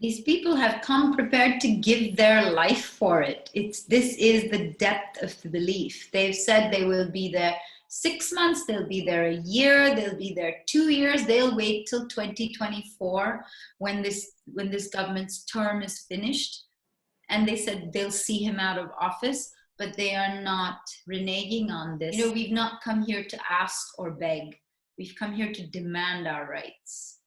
These people have come prepared to give their life for it. This is the depth of the belief. They've said they will be there 6 months, they'll be there a year, they'll be there 2 years, they'll wait till 2024 when this government's term is finished. And they said they'll see him out of office, but they are not reneging on this. You know, we've not come here to ask or beg. We've come here to demand our rights.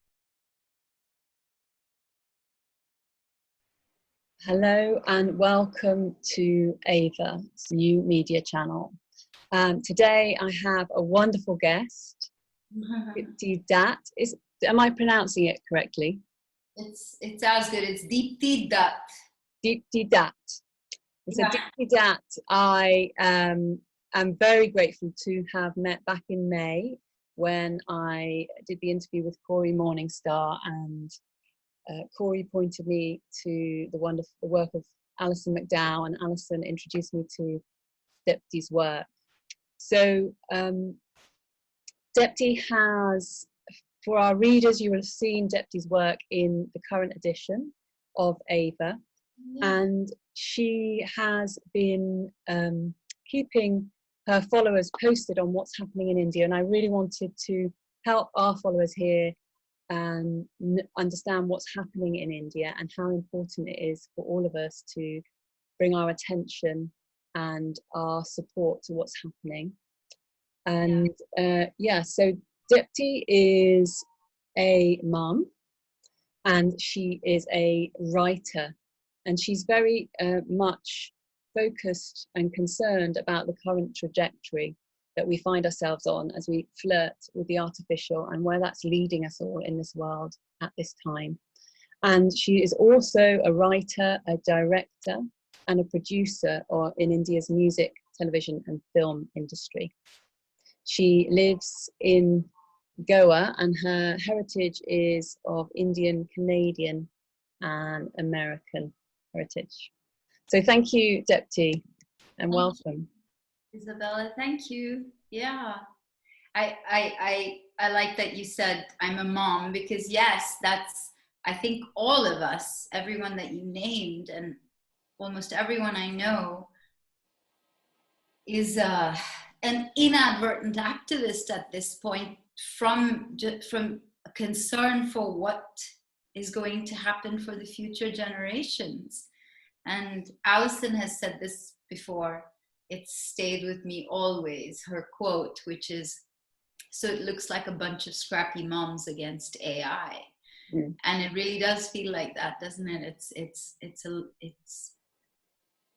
Hello and welcome to Ava's new media channel. Today I have a wonderful guest, Deepti Datt. Am I pronouncing it correctly? It's as good. It's Deepti Datt. Deepti Datt. So yeah. Deepti Datt, I am very grateful to have met back in May when I did the interview with Corey Morningstar, and Corey pointed me to the wonderful work of Alison McDowell, and Alison introduced me to Deepti's work. So Deepti has, for our readers, you will have seen Deepti's work in the current edition of Ava, and she has been keeping her followers posted on what's happening in India, and I really wanted to help our followers here and understand what's happening in India and how important it is for all of us to bring our attention and our support to what's happening. And so Deepti is a mum and she is a writer, and she's very much focused and concerned about the current trajectory that we find ourselves on as we flirt with the artificial and where that's leading us all in this world at this time. And she is also a writer, a director, and a producer in India's music, television, and film industry. She lives in Goa, and her heritage is of Indian, Canadian, and American heritage. So thank you, Deepti, and welcome. Isabella, thank you. Yeah, I like that you said I'm a mom, because yes, that's, I think all of us, everyone that you named and almost everyone I know is an inadvertent activist at this point, from a concern for what is going to happen for the future generations. And Alison has said this before. It's stayed with me always, her quote, which is, so it looks like a bunch of scrappy moms against AI. And it really does feel like that, doesn't it? It's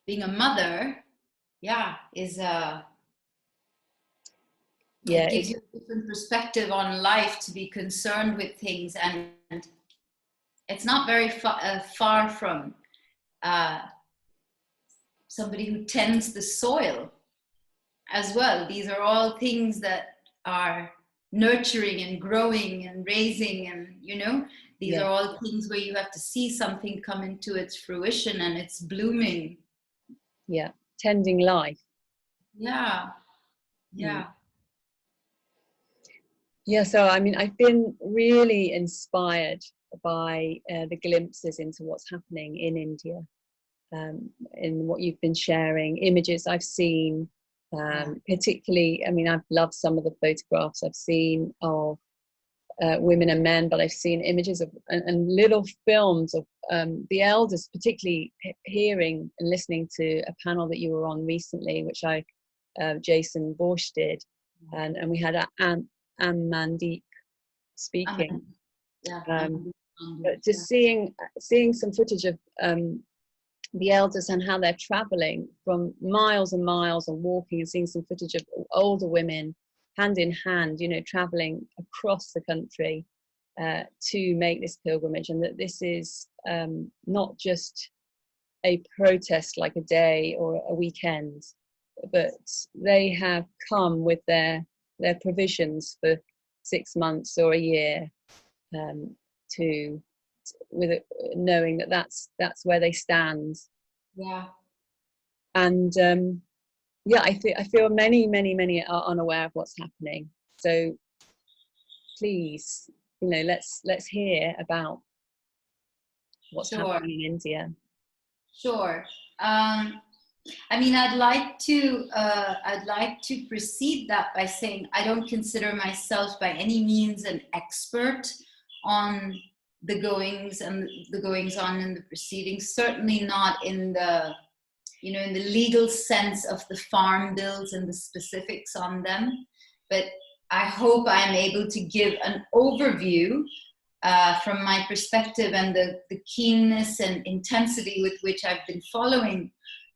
being a mother, is it gives you a different perspective on life, to be concerned with things, and it's not very far from somebody who tends the soil as well. These are all things that are nurturing and growing and raising, and these are all things where you have to see something come into its fruition and it's blooming. Tending life. So I mean, I've been really inspired by the glimpses into what's happening in India. In what you've been sharing, images I've seen, particularly, I mean, I've loved some of the photographs I've seen of women and men, but I've seen images of and little films of the elders, particularly hearing and listening to a panel that you were on recently, which Jason Borsch did, and we had Anne Mandeep speaking. But just seeing some footage of the elders and how they're traveling from miles and miles and walking, and seeing some footage of older women hand in hand, traveling across the country to make this pilgrimage, and that this is not just a protest like a day or a weekend, but they have come with their provisions for 6 months or a year, knowing that that's where they stand. And I feel many are unaware of what's happening. So please, let's hear about what's Sure. happening in India. Sure. I mean, I'd like to precede that by saying I don't consider myself by any means an expert on the goings on in the proceedings. Certainly not in the, you know, in the legal sense of the farm bills and the specifics on them. But I hope I'm able to give an overview from my perspective and the keenness and intensity with which I've been following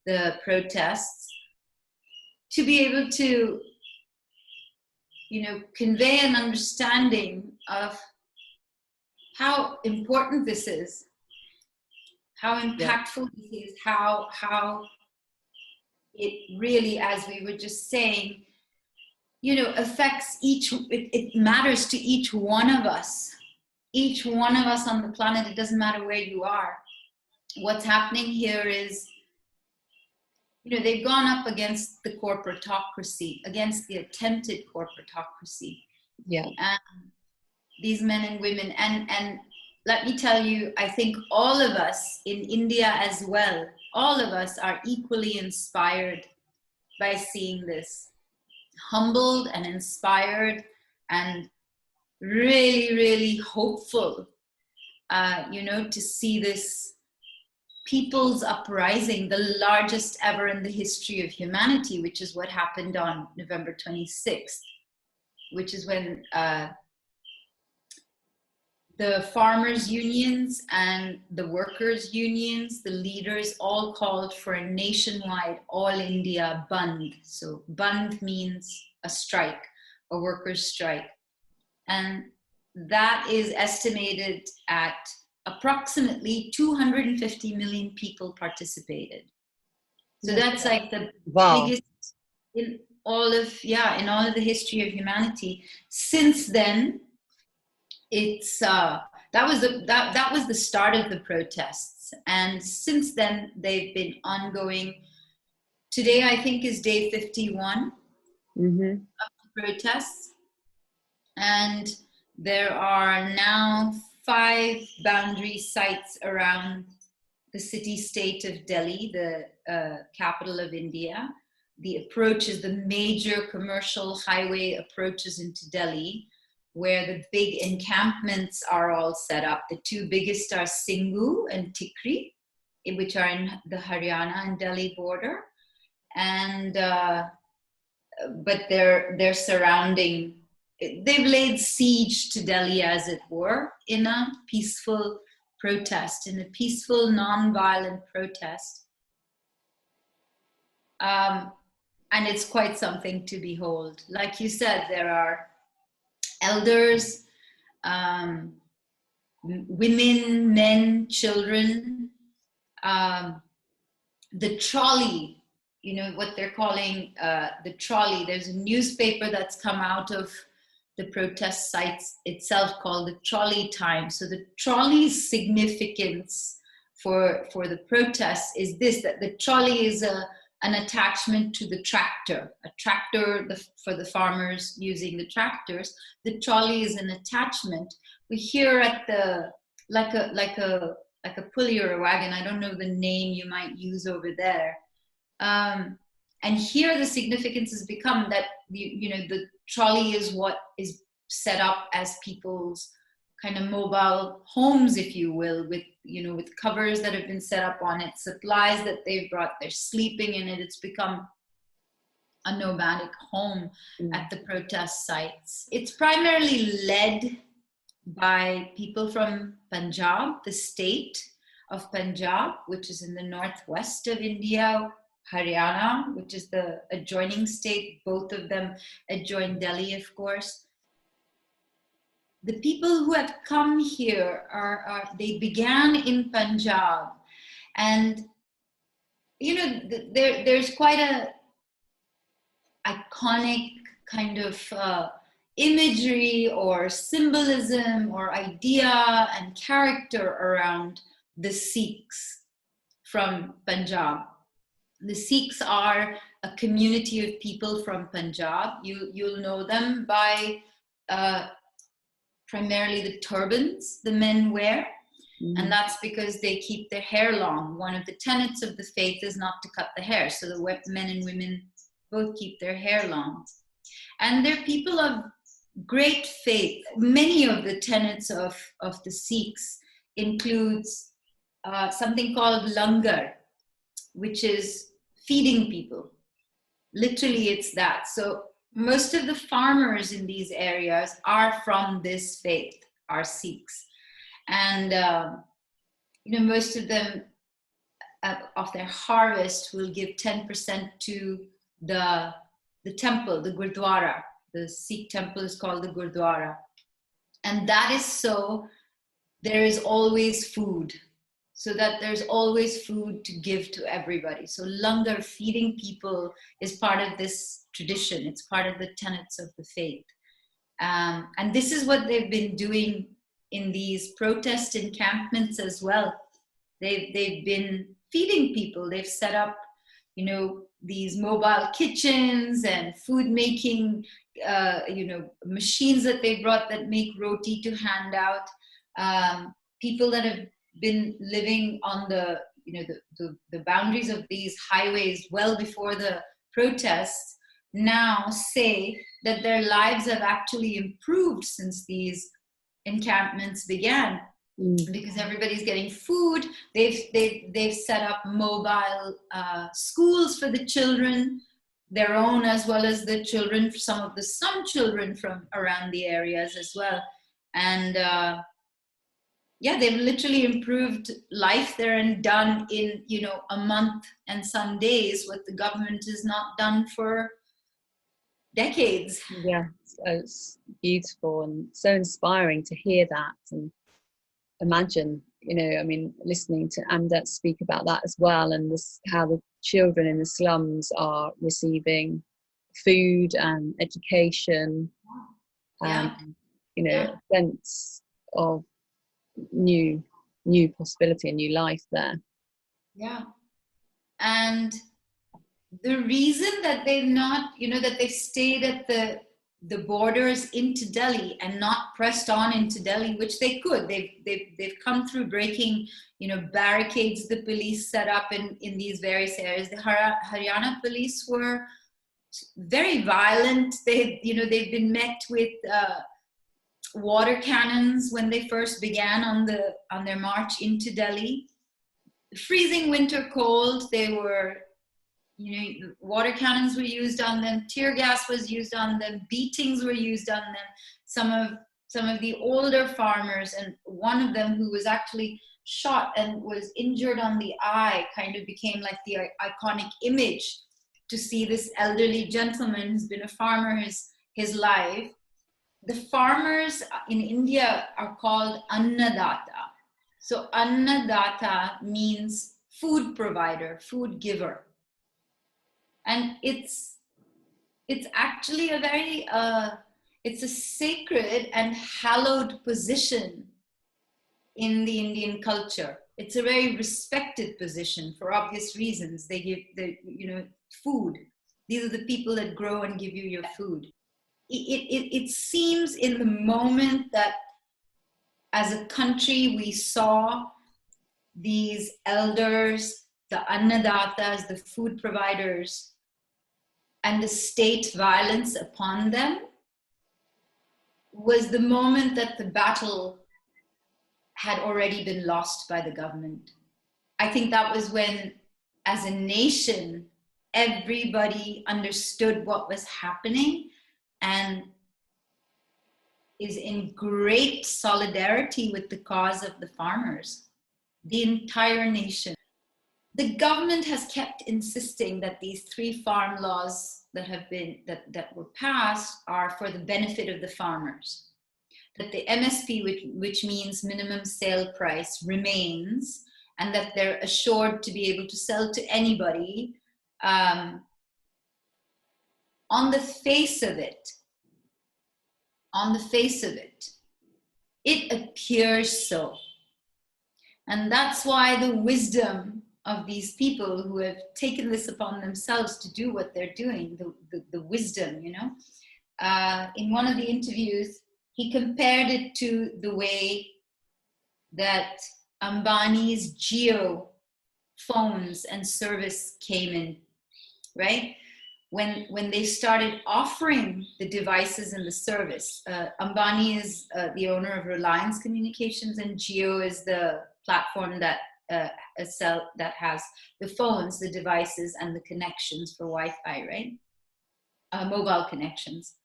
the protests, to be able to, you know, convey an understanding of how important this is, how impactful this is, how it really, as we were just saying, you know, affects it matters to each one of us on the planet. It doesn't matter where you are. What's happening here is, you know, they've gone up against the corporatocracy, against the attempted corporatocracy. Yeah. And these men and women, and let me tell you, I think all of us in India as well, all of us are equally inspired by seeing this, humbled and inspired and really, really hopeful, you know, to see this people's uprising, the largest ever in the history of humanity, which is what happened on November 26th, which is when the farmers' unions and the workers' unions, the leaders, all called for a nationwide all India Bandh. So Bandh means a strike, a workers' strike. And that is estimated at approximately 250 million people participated. So that's like the biggest in all of the history of humanity. Since then, it's that was the start of the protests, and since then they've been ongoing. Today, I think, is day 51 of the protests, and there are now 5 boundary sites around the city-state of Delhi, the capital of India. The approaches, the major commercial highway approaches into Delhi, where the big encampments are all set up. The 2 biggest are Singhu and Tikri, which are in the Haryana and Delhi border. And but they're surrounding. They've laid siege to Delhi, as it were, in a peaceful protest, in a peaceful, non-violent protest. And it's quite something to behold. Like you said, there are elders, women, men, children, the trolley, you know, what they're calling the trolley. There's a newspaper that's come out of the protest sites itself called the Trolley Times. So the trolley's significance for the protests is this, that the trolley is an attachment to the tractor, a tractor for the farmers using the tractors. The trolley is an attachment. We hear at the, like a pulley or a wagon, I don't know the name you might use over there. And here the significance has become that, you know, the trolley is what is set up as people's kind of mobile homes, if you will, with, you know, with covers that have been set up on it, supplies that they've brought, they're sleeping in it. It's become a nomadic home at the protest sites. It's primarily led by people from Punjab, the state of Punjab, which is in the northwest of India, Haryana, which is the adjoining state. Both of them adjoin Delhi, of course. The people who have come here they began in Punjab, and you know, there's quite a iconic kind of imagery or symbolism or idea and character around the Sikhs from Punjab. The Sikhs are a community of people from Punjab. You'll know them by primarily the turbans the men wear. And that's because they keep their hair long. One of the tenets of the faith is not to cut the hair. So the men and women both keep their hair long. And they're people of great faith. Many of the tenets of the Sikhs includes something called langar, which is feeding people. Literally, it's that. So most of the farmers in these areas are from this faith, are Sikhs. And most of them of their harvest will give 10% to the temple, the Gurdwara. The Sikh temple is called the Gurdwara. And that is so there is always food, so that there's always food to give to everybody. So langar, feeding people, is part of this tradition. It's part of the tenets of the faith. And this is what they've been doing in these protest encampments as well. They've been feeding people. They've set up, these mobile kitchens and food making, machines that they brought that make roti to hand out. People that have been living on the boundaries of these highways well before the protests now say that their lives have actually improved since these encampments began, because everybody's getting food. They've set up mobile schools for the children, their own as well as the children, some children from around the areas as well. And they've literally improved life there and done in a month and some days what the government has not done for decades. Yeah, it's beautiful and so inspiring to hear that, and imagine, listening to Amdat speak about that as well, and how the children in the slums are receiving food and education, a sense of new possibility, a new life there. Yeah. And the reason that they've not, that they've stayed at the borders into Delhi and not pressed on into Delhi, which they could. They've come through breaking, barricades the police set up in these various areas. The Haryana police were very violent. They've been met with water cannons when they first began on their march into Delhi. Freezing winter cold, they were, water cannons were used on them, tear gas was used on them, beatings were used on them. Some of the older farmers, and one of them who was actually shot and was injured on the eye, kind of became like the iconic image to see this elderly gentleman who's been a farmer his life. The farmers in India are called annadata. So annadata means food provider, food giver. And it's actually a very, it's a sacred and hallowed position in the Indian culture. It's a very respected position for obvious reasons. They give food. These are the people that grow and give you your food. It seems in the moment that as a country we saw these elders, the annadatas, the food providers, and the state violence upon them, was the moment that the battle had already been lost by the government. I think that was when, as a nation, everybody understood what was happening and is in great solidarity with the cause of the farmers, the entire nation. The government has kept insisting that these 3 farm laws that were passed are for the benefit of the farmers, that the MSP, which means minimum sale price, remains, and that they're assured to be able to sell to anybody. On the face of it, it appears so. And that's why the wisdom of these people who have taken this upon themselves to do what they're doing, the wisdom, in one of the interviews, he compared it to the way that Ambani's Jio phones and service came in, right? When they started offering the devices and the service, Ambani is the owner of Reliance Communications, and Jio is the platform that that has the phones, the devices, and the connections for Wi-Fi, right? Mobile connections.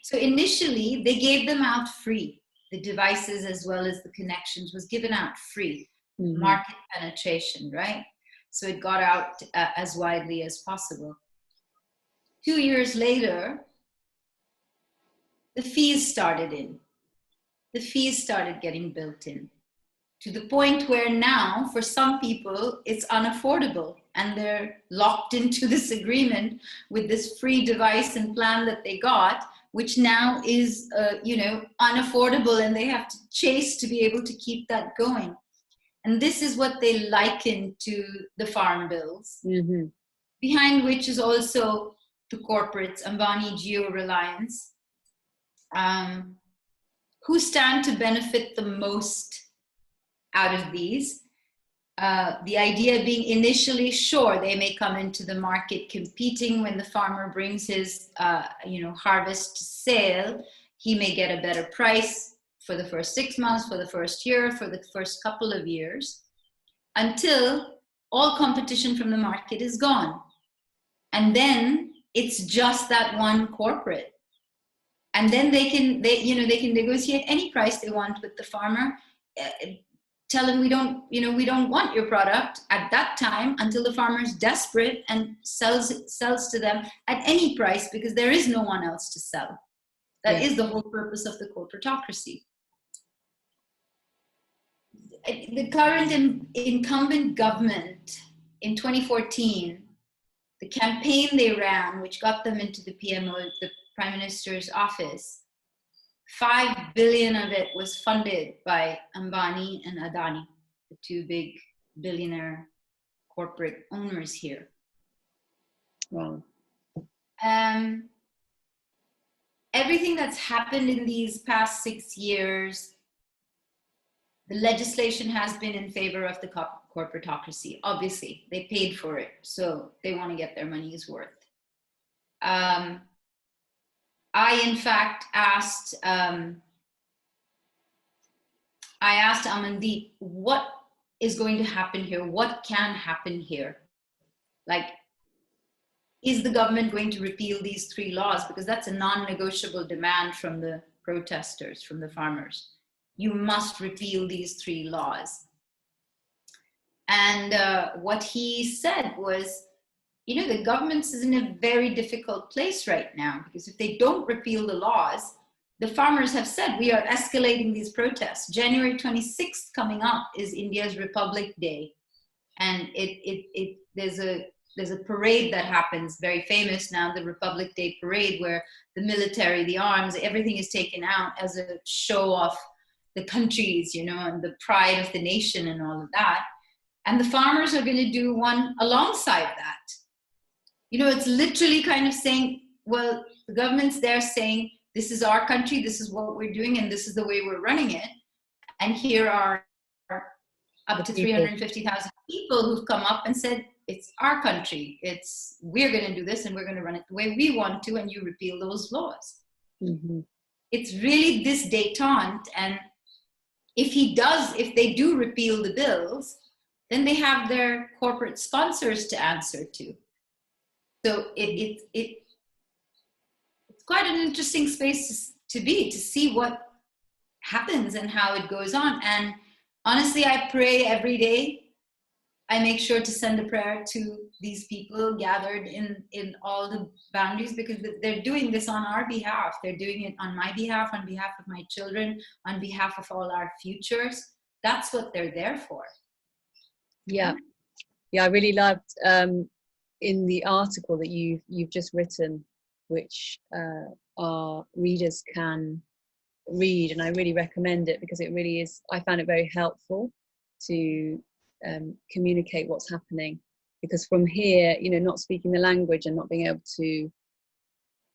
So initially, they gave them out free. The devices as well as the connections was given out free. Mm-hmm. Market penetration, right? So it got out as widely as possible. 2 years later, the fees started in. The fees started getting built in, to the point where now, for some people, it's unaffordable, and they're locked into this agreement with this free device and plan that they got, which now is, unaffordable, and they have to chase to be able to keep that going. And this is what they liken to the farm bills, mm-hmm. behind which is also the corporates, Ambani, Jio, Reliance, who stand to benefit the most out of these. The idea being initially, sure, they may come into the market competing when the farmer brings his harvest to sale. He may get a better price for the first 6 months, for the first year, for the first couple of years, until all competition from the market is gone. And then it's just that one corporate. And then they can negotiate any price they want with the farmer, tell him we don't want your product at that time until the farmer is desperate and sells to them at any price, because there is no one else to sell. That is the whole purpose of the corporatocracy. The current incumbent government in 2014, the campaign they ran, which got them into the PMO, the Prime Minister's office, 5 billion of it was funded by Ambani and Adani, the two big billionaire corporate owners here. Wow. Everything that's happened in these past 6 years, the legislation has been in favor of the corporatocracy. Obviously, they paid for it, so they want to get their money's worth. I, in fact, asked Amandeep, what is going to happen here? What can happen here? Like, is the government going to repeal these 3 laws? Because that's a non-negotiable demand from the protesters, from the farmers. You must repeal these 3 laws. And what he said was, the government is in a very difficult place right now, because if they don't repeal the laws, the farmers have said, we are escalating these protests. January 26th coming up is India's Republic Day. And there's a parade that happens, very famous now, the Republic Day parade, where the military, the arms, everything is taken out as a show of the countries, and the pride of the nation and all of that. And the farmers are going to do one alongside that. It's literally kind of saying, well, the government's there saying, this is our country, this is what we're doing, and this is the way we're running it. And here are up to 350,000 people who've come up and said, it's our country. We're going to do this, and we're going to run it the way we want to, and you repeal those laws. Mm-hmm. It's really this détente. And if they do repeal the bills, then they have their corporate sponsors to answer to. So it's quite an interesting space to see what happens and how it goes on. And honestly, I pray every day. I make sure to send a prayer to these people gathered in all the boundaries, because they're doing this on our behalf. They're doing it on my behalf, on behalf of my children, on behalf of all our futures. That's what they're there for. Yeah, I really loved in the article that you've just written, which our readers can read, and I really recommend it, because it really is, I found it very helpful to communicate what's happening, because from here, not speaking the language and not being able to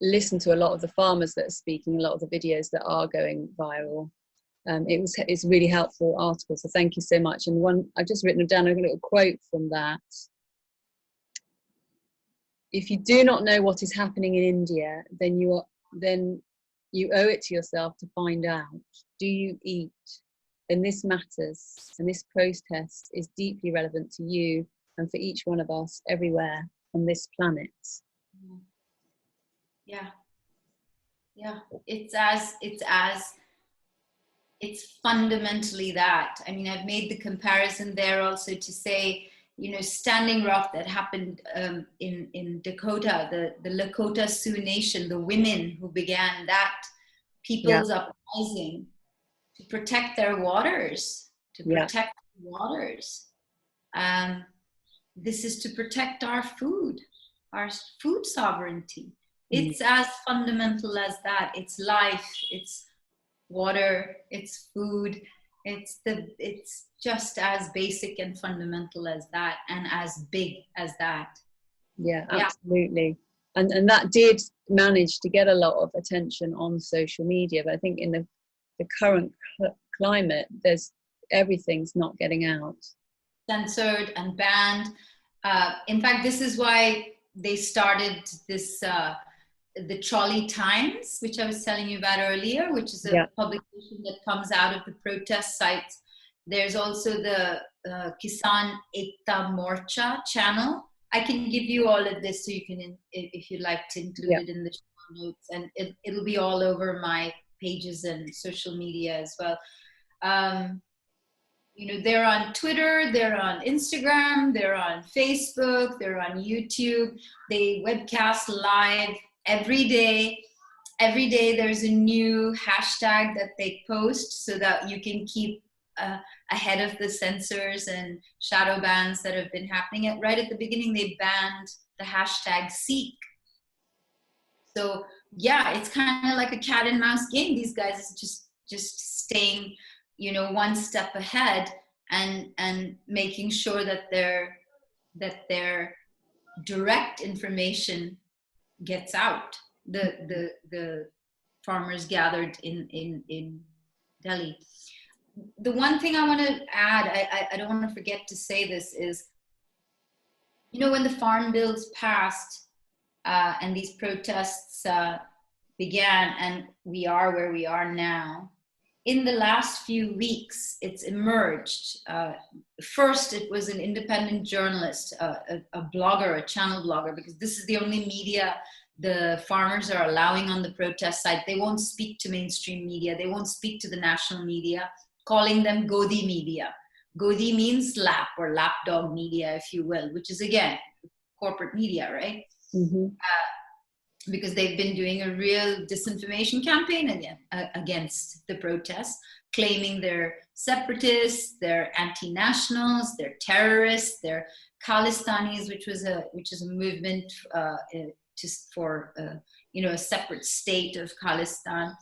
listen to a lot of the farmers that are speaking, a lot of the videos that are going viral, It's a really helpful article, so thank you so much. And one I've just written down a little quote from that. If you do not know what is happening in India, then you owe it to yourself to find out. Do you eat? And this matters, and this protest is deeply relevant to you and for each one of us everywhere on this planet. Yeah, it's fundamentally that. I mean, I've made the comparison there also to say, you know, Standing Rock that happened in Dakota, the Lakota Sioux Nation, the women who began that people's uprising to protect their waters, to protect waters. This is to protect our food sovereignty. It's as fundamental as that. It's life, it's water, it's food. It's just as basic and fundamental as that, and as big as that. Yeah, absolutely. And that did manage to get a lot of attention on social media, but I think in the current climate, everything's not getting out. Censored and banned. In fact, this is why they started this the Trolley Times, which I was telling you about earlier, which is a publication that comes out of the protest sites. There's also the Kisan Ekta Morcha channel. I can give you all of this so you can, if you'd like to include it in the show notes, and it'll be all over my pages and social media as well. You know, they're on Twitter, they're on Instagram, they're on Facebook, they're on YouTube. They webcast live every day. Every day there's a new hashtag that they post so that you can keep ahead of the censors and shadow bans that have been happening. Right at the beginning, they banned the hashtag Sikh. So yeah, it's kind of like a cat and mouse game. These guys is just staying, you know, one step ahead and making sure that their direct information gets out. The farmers gathered in Delhi. The one thing I want to add, I don't want to forget to say this, is, you know, when the farm bills passed and these protests began, and we are where we are now, in the last few weeks, it's emerged. First, it was an independent journalist, a blogger, a channel blogger, because this is the only media the farmers are allowing on the protest side. They won't speak to mainstream media. They won't speak to the national media, calling them Godi media. Godi means lap or lapdog media, if you will, which is, again, corporate media, right? Mm-hmm. Because they've been doing a real disinformation campaign against the protests, claiming they're separatists, they're anti-nationals, they're terrorists, they're Khalistanis, which is a movement for you know, a separate state of Khalistan.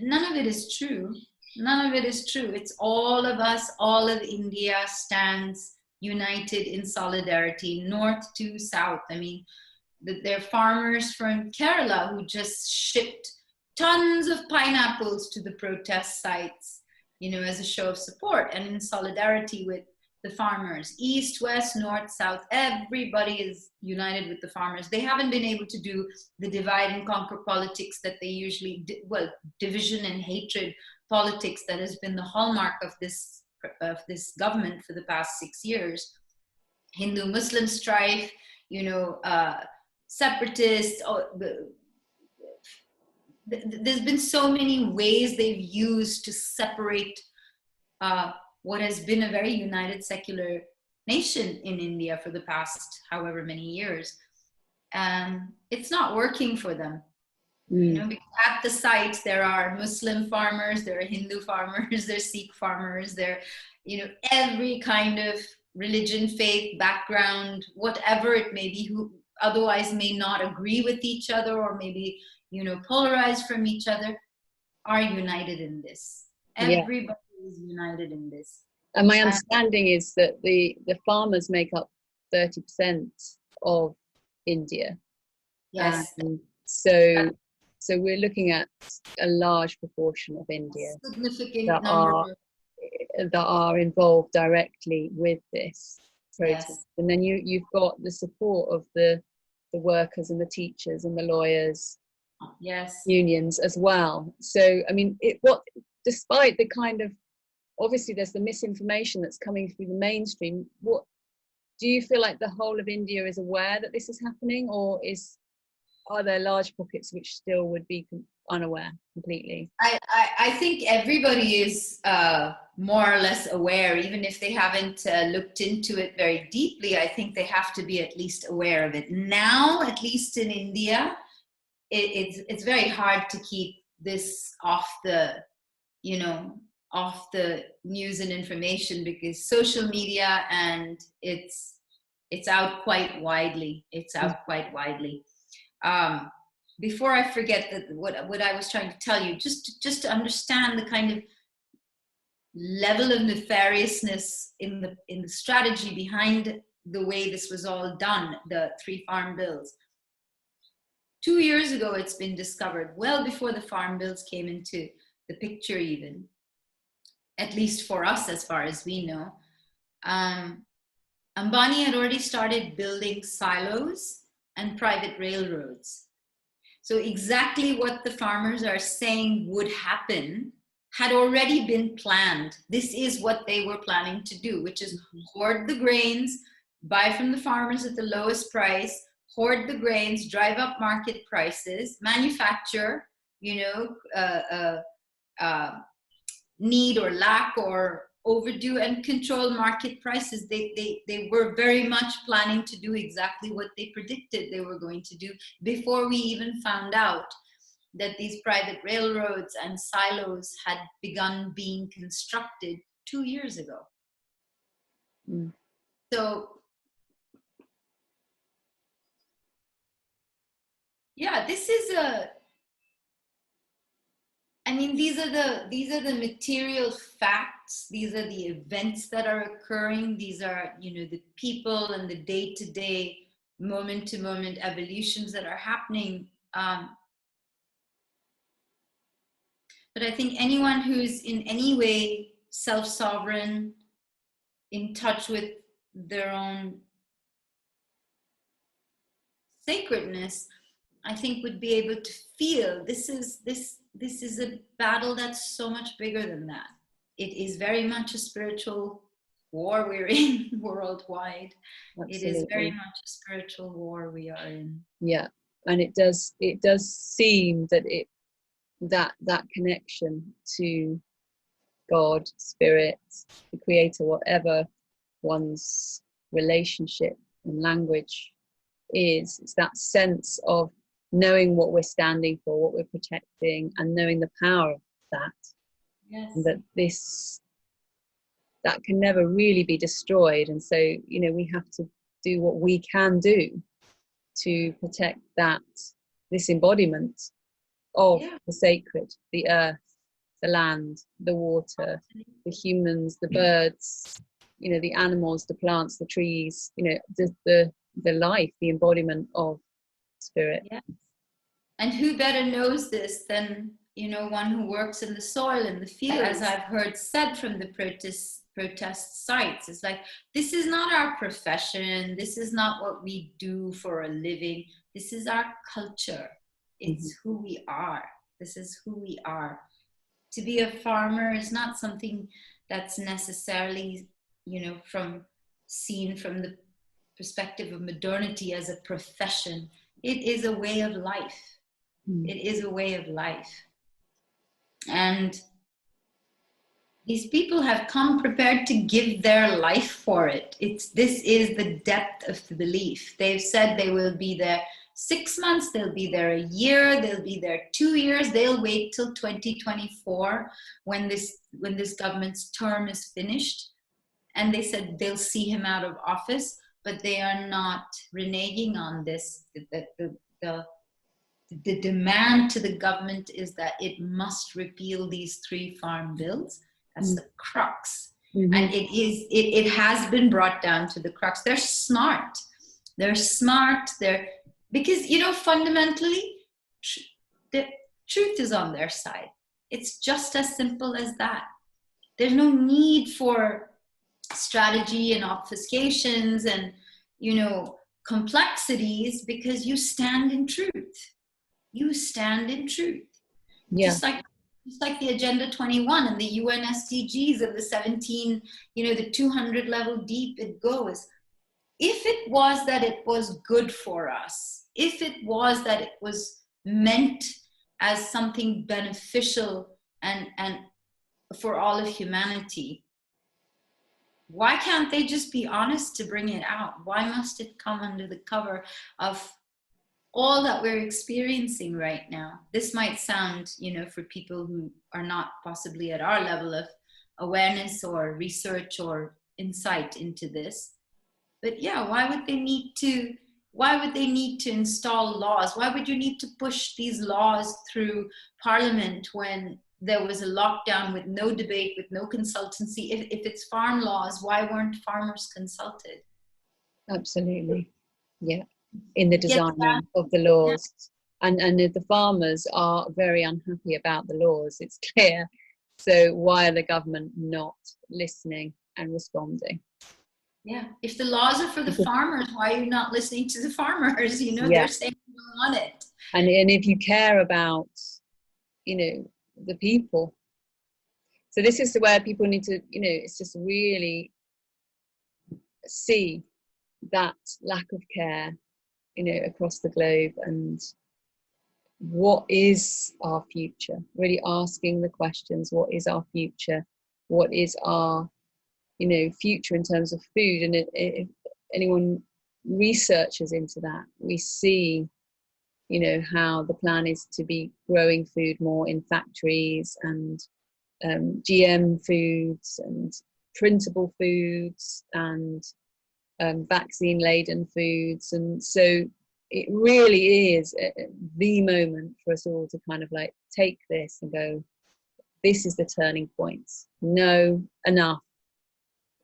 None of it is true. None of it is true. It's all of us, all of India stands united in solidarity, north to south. I mean, there are farmers from Kerala who just shipped tons of pineapples to the protest sites, you know, as a show of support and in solidarity with the farmers. East, west, north, south, everybody is united with the farmers. They haven't been able to do the divide and conquer politics that they usually do, well, division and hatred politics that has been the hallmark of this government for the past 6 years. Hindu-Muslim strife, you know, separatists. There's been so many ways they've used to separate what has been a very united secular nation in India for the past however many years. It's not working for them. You know, because at the sites there are Muslim farmers, there are Hindu farmers, there are Sikh farmers, there, you know, every kind of religion, faith, background, whatever it may be, who otherwise may not agree with each other or maybe, you know, polarized from each other, are united in this. Everybody is united in this. And my understanding is that the farmers make up 30% of India. Yes. So So we're looking at a large proportion of India Significant that number. are involved directly with this protest. Yes. And then you've got the support of the workers and the teachers and the lawyers, Yes. unions as well. So I mean, despite the kind of, obviously there's the misinformation that's coming through the mainstream, what do you feel like the whole of India is aware that this is happening, or are there large pockets which still would be unaware completely? I think everybody is more or less aware, even if they haven't looked into it very deeply. I think they have to be at least aware of it. Now, at least in India, it's very hard to keep this off the, off the news and information, because social media, and it's out quite widely. It's out quite widely. Before I forget that, what I was trying to tell you, just to understand the kind of level of nefariousness in the strategy behind the way this was all done, the 3 farm bills. 2 years ago, it's been discovered, well before the farm bills came into the picture, even, at least for us, as far as we know. Ambani had already started building silos and private railroads. So exactly what the farmers are saying would happen had already been planned. This is what they were planning to do, which is hoard the grains, buy from the farmers at the lowest price, hoard the grains, drive up market prices, manufacture, need or lack or overdue, and control market prices. They were very much planning to do exactly what they predicted they were going to do before we even found out that these private railroads and silos had begun being constructed 2 years ago. So yeah, this is these are the material facts. These are the events that are occurring. These are, the people and the day-to-day, moment-to-moment evolutions that are happening. But I think anyone who's in any way self-sovereign, in touch with their own sacredness, I think would be able to feel this is a battle that's so much bigger than that. It is very much a spiritual war we're in worldwide. Absolutely. It is very much a spiritual war we are in. Yeah, and it does seem that that connection to God, spirit, the creator, whatever one's relationship and language is, it's that sense of knowing what we're standing for, what we're protecting, and knowing the power of that. Yes. And that can never really be destroyed. And so, we have to do what we can do to protect this embodiment of the sacred, the earth, the land, the water, the humans, the birds, the animals, the plants, the trees, the life, the embodiment of spirit. Yes. And who better knows this than, one who works in the soil, in the field, as I've heard said from the protest sites. It's like, this is not our profession. This is not what we do for a living. This is our culture. It's who we are. This is who we are. To be a farmer is not something that's necessarily, seen from the perspective of modernity as a profession. It is a way of life. It is a way of life. And these people have come prepared to give their life for it. This is the depth of the belief. They've said they will be there 6 months, they'll be there a year, they'll be there 2 years, they'll wait till 2024 when this government's term is finished. And they said they'll see him out of office, but they are not reneging on this. The demand to the government is that it must repeal these 3 farm bills. That's the crux. And it has been brought down to the crux. They're smart. Because, fundamentally, the truth is on their side. It's just as simple as that. There's no need for strategy and obfuscations and, you know, complexities, because you stand in truth. You stand in truth. Yeah. Just like the Agenda 21 and the UN SDGs and the 17, you know, the 200 level deep it goes. If it was that it was good for us, if it was that it was meant as something beneficial and for all of humanity, why can't they just be honest to bring it out? Why must it come under the cover of all that we're experiencing right now? This might sound, you know, for people who are not possibly at our level of awareness or research or insight into this, but yeah, why would they need to install laws? Why would you need to push these laws through Parliament when there was a lockdown with no debate, with no consultancy? If it's farm laws, why weren't farmers consulted? Absolutely. Yeah. In the designing of the laws. Yeah. And the farmers are very unhappy about the laws, it's clear. So why are the government not listening and responding? Yeah, if the laws are for the farmers, why are you not listening to the farmers? You know, yeah. They're saying they don't want it. And if you care about, you know, the people. So this is where people need to, you know, it's just really see that lack of care, you know, across the globe, and what is our future? Really asking the questions, what is our future? What is our, you know, future in terms of food? And if anyone researches into that, we see, you know, how the plan is to be growing food more in factories, and GM foods and printable foods and vaccine laden foods. And so it really is the moment for us all to kind of like take this and go, this is the turning point. No, enough.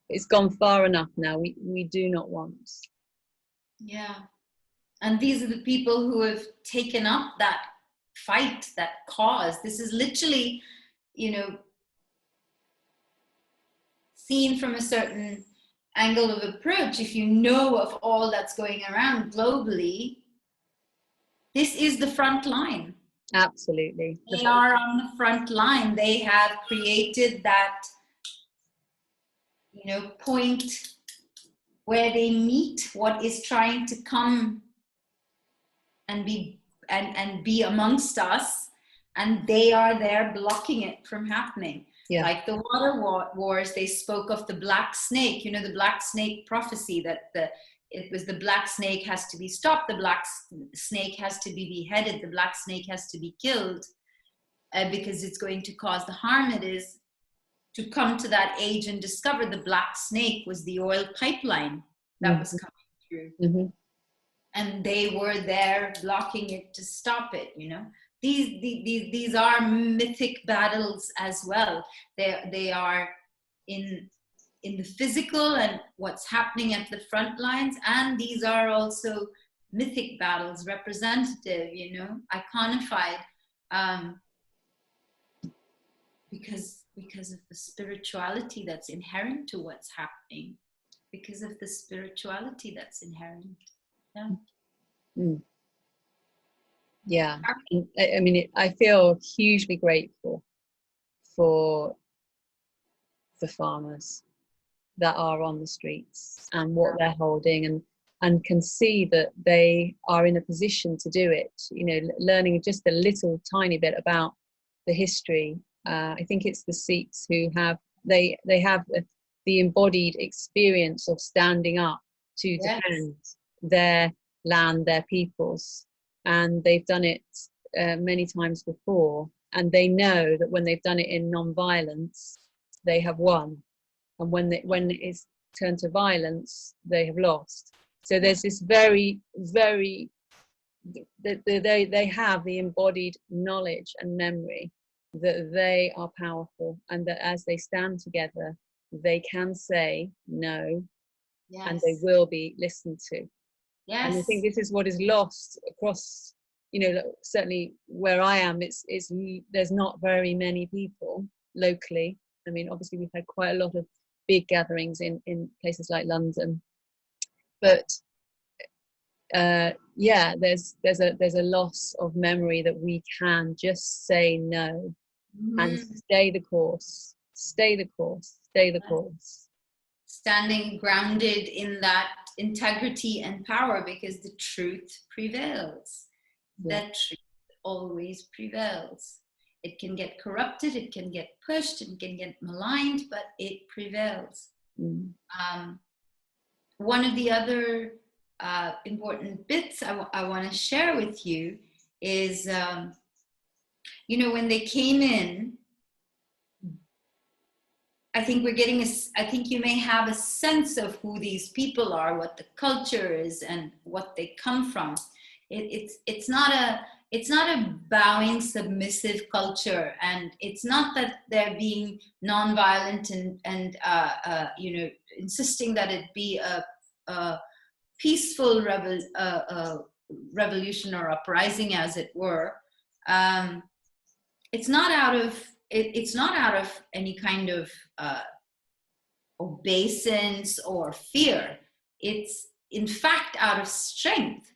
It's gone far enough now. We do not want. Yeah. And these are the people who have taken up that fight, that cause. This is literally, you know, seen from a certain angle of approach. If you know of all that's going around globally, this is the front line. Absolutely. They are on the front line. They have created that, you know, point where they meet what is trying to come and be amongst us, and they are there blocking it from happening. Yeah. Like the water wars, they spoke of the black snake, you know, the black snake prophecy, that it was the black snake has to be stopped, the black snake has to be beheaded, the black snake has to be killed, because it's going to cause the harm it is. To come to that age and discover the black snake was the oil pipeline that was coming through. Mm-hmm. And they were there blocking it to stop it, you know. These are mythic battles as well. They are in the physical and what's happening at the front lines, and these are also mythic battles, representative, you know, iconified, because of the spirituality that's inherent to what's happening, because of the spirituality that's inherent. Yeah. Mm. Yeah. I mean, I feel hugely grateful for the farmers that are on the streets and what they're holding, and can see that they are in a position to do it, you know, learning just a little tiny bit about the history. I think it's the Sikhs who have, they have the embodied experience of standing up to defend their land, their peoples, and they've done it many times before, and they know that when they've done it in non-violence, they have won, and when it's turned to violence, they have lost. So there's this very, very, they have the embodied knowledge and memory that they are powerful, and that as they stand together, they can say no, and they will be listened to. Yes. And I think this is what is lost across, certainly where I am, there's not very many people locally. I mean, obviously we've had quite a lot of big gatherings in places like London, but there's a loss of memory that we can just say no and stay the course. Standing grounded in that integrity and power, because the truth prevails. The truth always prevails. It can get corrupted, it can get pushed, it can get maligned, but it prevails. One of the other important bits I want to share with you is, when they came in, I think I think you may have a sense of who these people are, what the culture is, and what they come from. It's not a bowing, submissive culture, and it's not that they're being nonviolent and insisting that it be a peaceful revolution or uprising, as it were. It's not out of any kind of obeisance or fear. It's in fact out of strength.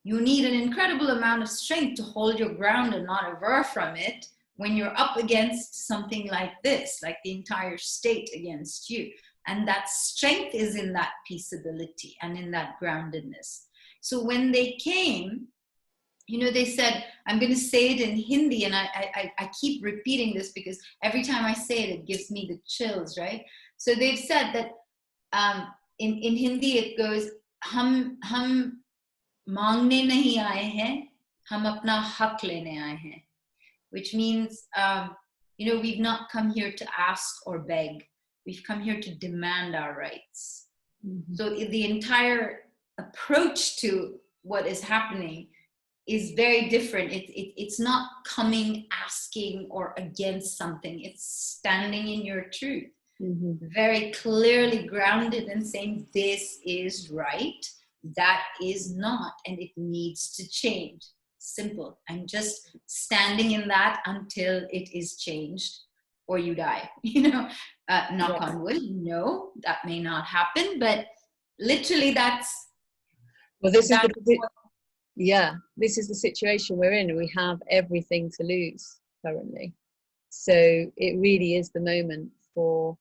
You need an incredible amount of strength to hold your ground and not aver from it when you're up against something like this, like the entire state against you. And that strength is in that peaceability and in that groundedness. So when they came, they said, I'm going to say it in Hindi, and I keep repeating this because every time I say it, it gives me the chills, right? So they've said that in Hindi it goes, Hum मांगने नहीं आए हैं, हम अपना हक लेने आए हैं, which means, we've not come here to ask or beg. We've come here to demand our rights. So the entire approach to what is happening is very different. It's not coming, asking, or against something. It's standing in your truth. Very clearly grounded and saying, this is right, that is not, and it needs to change. Simple. I'm just standing in that until it is changed, or you die. Knock on wood. No, that may not happen, but literally this is the situation we're in. We have everything to lose currently, so it really is the moment for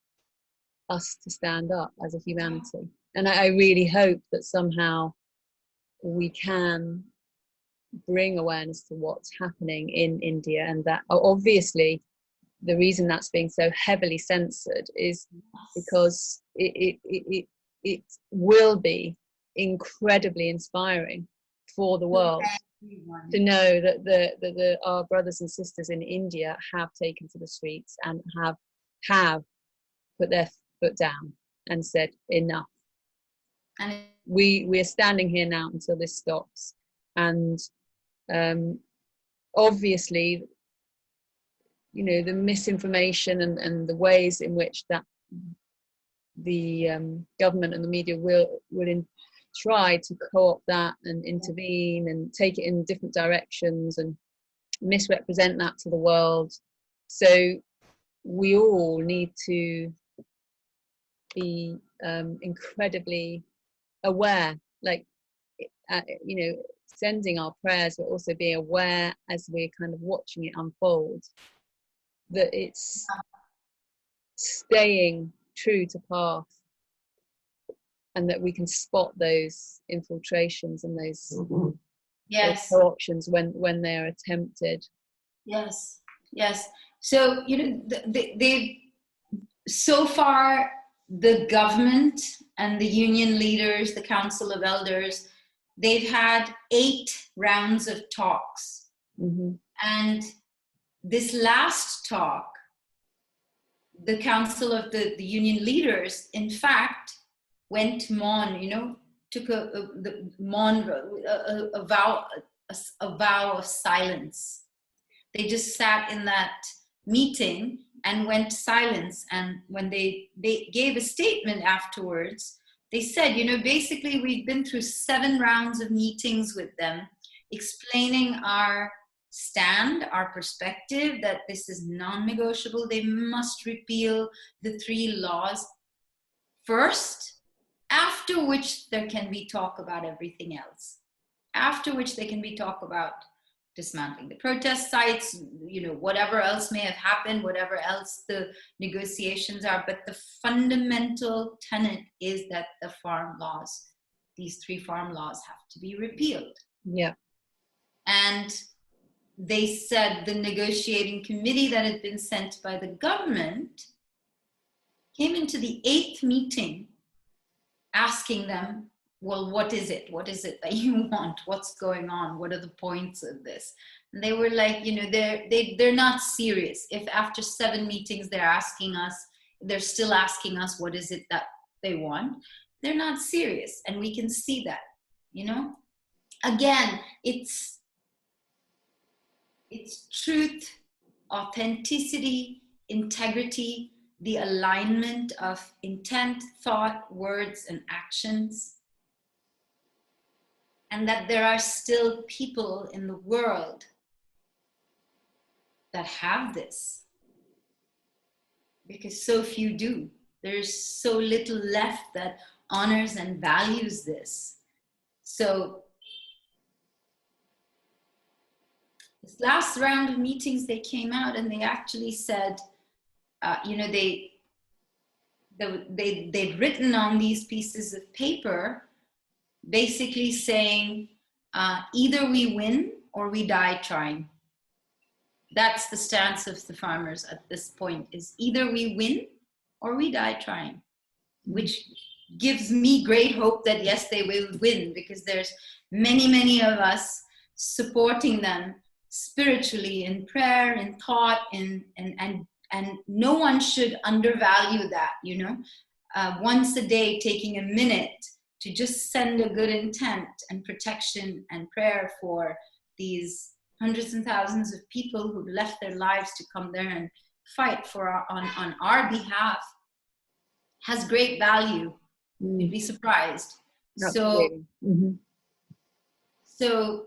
us to stand up as a humanity. And I really hope that somehow we can bring awareness to what's happening in India, and that obviously the reason that's being so heavily censored is because it will be incredibly inspiring for the world to know that our brothers and sisters in India have taken to the streets and have put their foot down and said enough. And we're standing here now until this stops. And obviously, the misinformation and the ways in which that the government and the media will try to co-opt that and intervene and take it in different directions and misrepresent that to the world. So we all need to be incredibly aware, sending our prayers, but also being aware as we're kind of watching it unfold, that it's staying true to path, and that we can spot those infiltrations and those co-options when they're attempted. Yes. So so far the government and the union leaders, the Council of Elders, they've had 8 rounds of talks. And this last talk, the Council of the union leaders, in fact, went maun, took a vow of silence. They just sat in that meeting and went silence. And when they gave a statement afterwards, they said, basically we've been through 7 rounds of meetings with them. explaining our stand, our perspective, that this is non-negotiable. They must repeal the 3 laws first, after which there can be talk about everything else. After which there can be talk about dismantling the protest sites, you know, whatever else may have happened, whatever else the negotiations are. But the fundamental tenet is that the farm laws, these 3 farm laws, have to be repealed. Yeah. And they said the negotiating committee that had been sent by the government came into the 8th meeting asking them, well, what is it? What is it that you want? What's going on? What are the points of this? And they were like, you know, they're not serious. If after 7 meetings they're still asking us what is it that they want, they're not serious. And we can see that, you know. Again, it's truth, authenticity, integrity, the alignment of intent, thought, words, and actions. And that there are still people in the world that have this, because so few do. There's so little left that honors and values this. So this last round of meetings, they came out and they actually said, you know, they'd written on these pieces of paper, basically saying, either we win or we die trying. That's the stance of the farmers at this point, is either we win or we die trying, which gives me great hope that yes, they will win, because there's many, many of us supporting them spiritually, in prayer, in thought, and no one should undervalue that, you know. Once a day, taking a minute to just send a good intent and protection and prayer for these hundreds and thousands of people who've left their lives to come there and fight for on our behalf has great value. You'd be surprised. Absolutely. So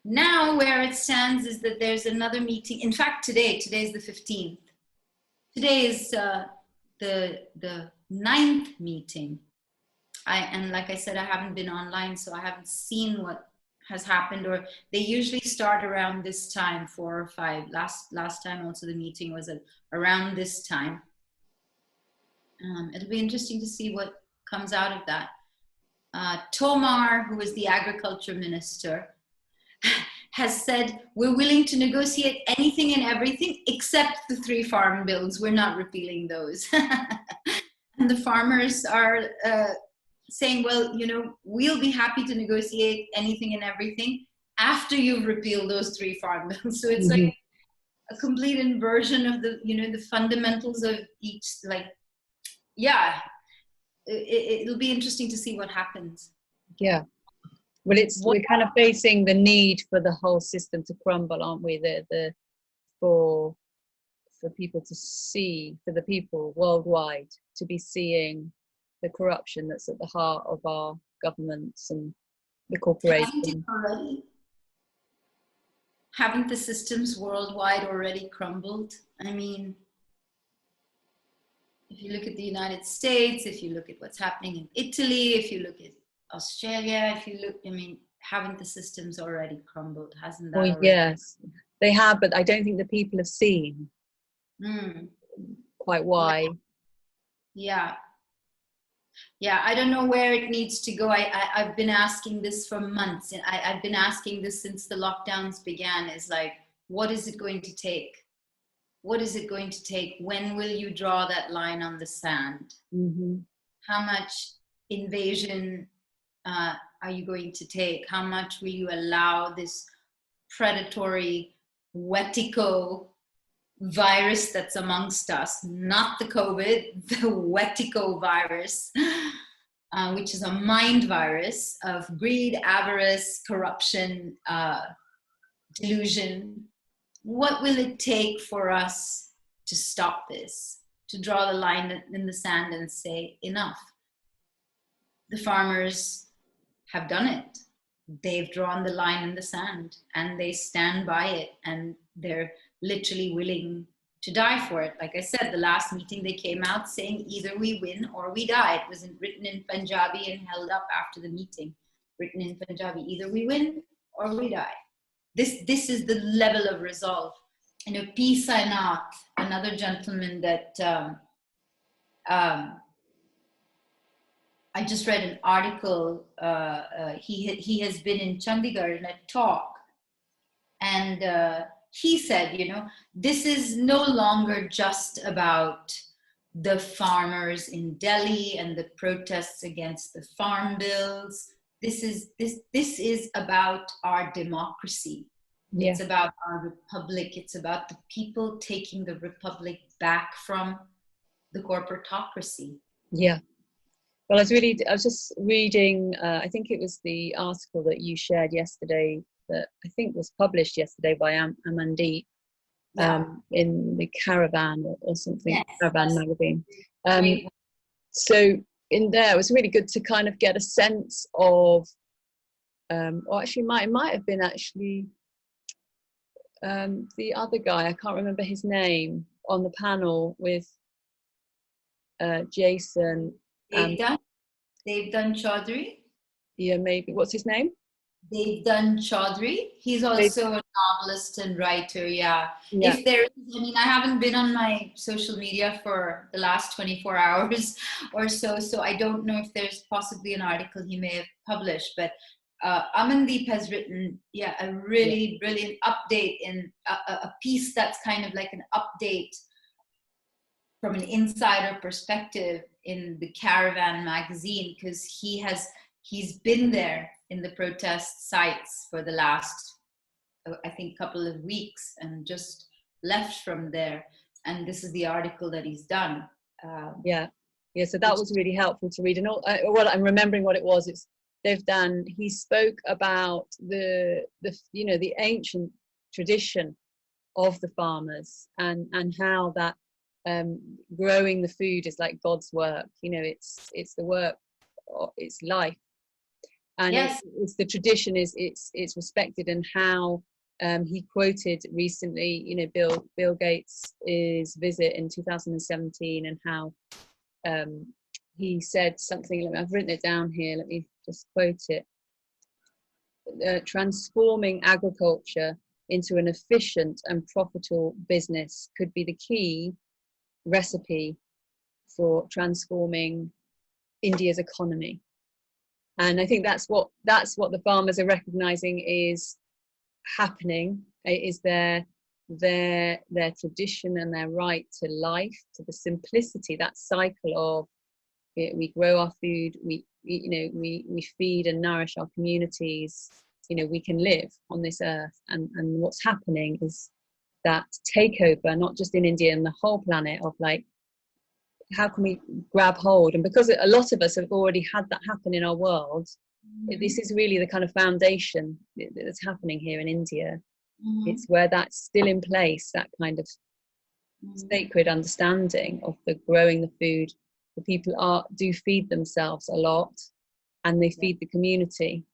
now where it stands is that there's another meeting. In fact, today's the 15th. Today is the 9th meeting. And like I said, I haven't been online, so I haven't seen what has happened, or they usually start around this time, 4 or 5. Last time also the meeting was around this time. It'll be interesting to see what comes out of that. Tomar, who is the agriculture minister, has said, we're willing to negotiate anything and everything except the 3 farm bills. We're not repealing those. And the farmers are saying, well, you know, we'll be happy to negotiate anything and everything after you've repealed those 3 farm bills. So it's like a complete inversion of the, you know, the fundamentals of each, like, yeah, it'll be interesting to see what happens. Yeah. Well, we're kind of facing the need for the whole system to crumble, aren't we? For people to see, for the people worldwide to be seeing the corruption that's at the heart of our governments and the corporations. Haven't the systems worldwide already crumbled? I mean, if you look at the United States, if you look at what's happening in Italy, if you look at Australia, if you look, I mean, haven't the systems already crumbled? Hasn't that already? Yes, they have, but I don't think the people have seen quite why. Yeah, I don't know where it needs to go. I've been asking this for months, and I've been asking this since the lockdowns began, is like, what is it going to take? What is it going to take? When will you draw that line on the sand? How much invasion are you going to take? How much will you allow this predatory Wetico virus that's amongst us, not the COVID, the Wetico virus, which is a mind virus of greed, avarice, corruption, delusion. What will it take for us to stop this, to draw the line in the sand and say, enough? The farmers have done it. they've drawn the line in the sand and they stand by it, and they're literally willing to die for it. Like I said, the last meeting they came out saying either we win or we die. It was written in Punjabi and held up after the meeting, written in Punjabi, either we win or we die. This is the level of resolve. You know, P. Sainath, another gentleman that I just read an article. He has been in Chandigarh in a talk, and he said, you know, this is no longer just about the farmers in Delhi and the protests against the farm bills. This is about our democracy. Yeah. It's about our republic. It's about the people taking the republic back from the corporatocracy. Yeah. Well, I was just reading, I think it was the article that you shared yesterday that I think was published yesterday by Amandeep in the Caravan or something, yes, Caravan magazine. So in there, it was really good to kind of get a sense of, or actually it might have been actually the other guy, I can't remember his name, on the panel with Jason. Devdan Chaudhary. Yeah, maybe. What's his name? Devdan Chaudhary. He's also a novelist and writer. Yeah. If there is, I mean, I haven't been on my social media for the last 24 hours or so, so I don't know if there's possibly an article he may have published, but Amandeep has written, a really brilliant update in a piece that's kind of like an update from an insider perspective in the Caravan magazine, because he's been there in the protest sites for the last, I think, couple of weeks and just left from there. And this is the article that he's done. So that was really helpful to read. And what I'm remembering what it was, it's Devdan, he spoke about the ancient tradition of the farmers and how that growing the food is like God's work. You know, it's the work, it's life, and it's the tradition is it's respected. And how he quoted recently, you know, Bill Gates' visit in 2017, and how he said something. I've written it down here. Let me just quote it. Transforming agriculture into an efficient and profitable business could be the key recipe for transforming India's economy. And I think that's what the farmers are recognizing is happening, is their tradition and their right to life, to the simplicity, that cycle of we grow our food, we feed and nourish our communities, you know, we can live on this earth. And what's happening is that takeover, not just in India and the whole planet, of like, how can we grab hold? And because a lot of us have already had that happen in our world, this is really the kind of foundation that's happening here in India. It's where that's still in place, that kind of sacred understanding of the growing the food. The people do feed themselves a lot, and they feed the community.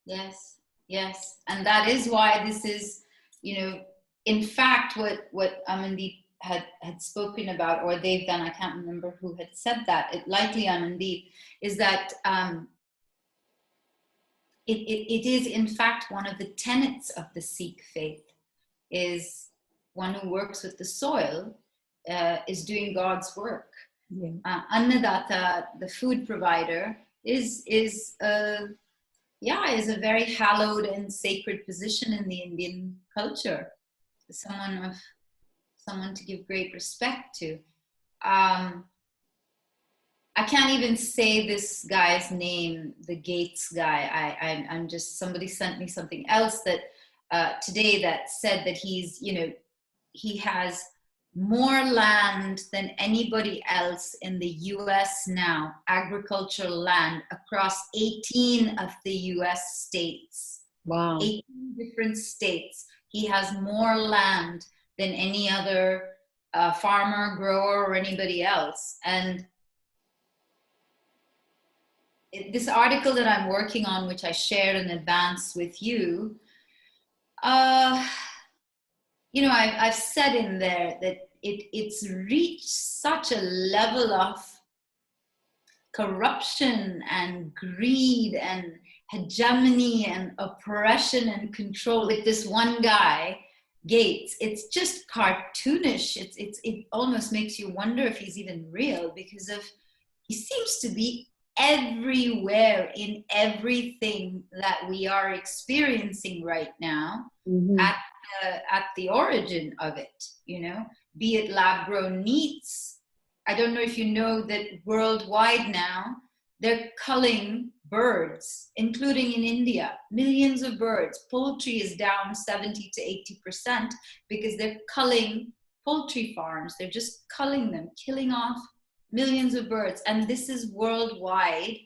Yes, and that is why this is, you know, in fact, what Amandeep had spoken about, or they've done, I can't remember who had said that, likely Amandeep, is that it is in fact one of the tenets of the Sikh faith, is one who works with the soil is doing God's work. Annadatta, the food provider, is a very hallowed and sacred position in the Indian culture. Someone to give great respect to. I can't even say this guy's name, the Gates guy. I'm just, somebody sent me something else that today that said that he has more land than anybody else in the US now, agricultural land across 18 of the US states. Wow. 18 different states. He has more land than any other farmer, grower, or anybody else. And this article that I'm working on, which I shared in advance with you, you know, I've said in there that it's reached such a level of corruption and greed and hegemony and oppression and control with this one guy, Gates. It's just cartoonish. It almost makes you wonder if he's even real, because of he seems to be everywhere in everything that we are experiencing right now. Mm-hmm. At the origin of it, you know, be it lab grown meats. I don't know if you know that worldwide now they're culling birds, including in India, millions of birds. Poultry is down 70 to 80% because they're culling poultry farms. They're just culling them, killing off millions of birds. And this is worldwide.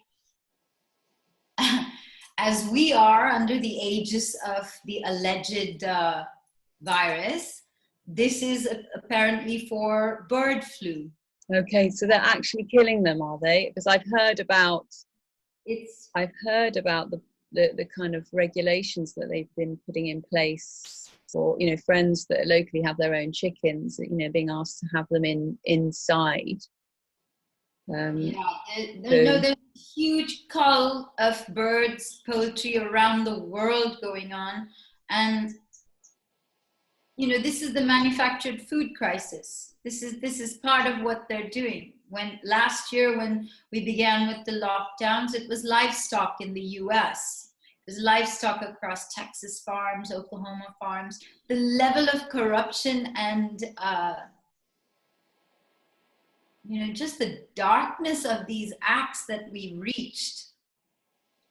As we are under the aegis of the alleged virus, this is apparently for bird flu. Okay, so they're actually killing them, are they? Because I've heard about the kind of regulations that they've been putting in place for, you know, friends that locally have their own chickens, you know, being asked to have them inside. There's a huge cull of birds, poultry around the world going on, and you know, this is the manufactured food crisis. This is part of what they're doing. When last year, when we began with the lockdowns, it was livestock in the US. It was livestock across Texas farms, Oklahoma farms. The level of corruption and you know, just the darkness of these acts that we reached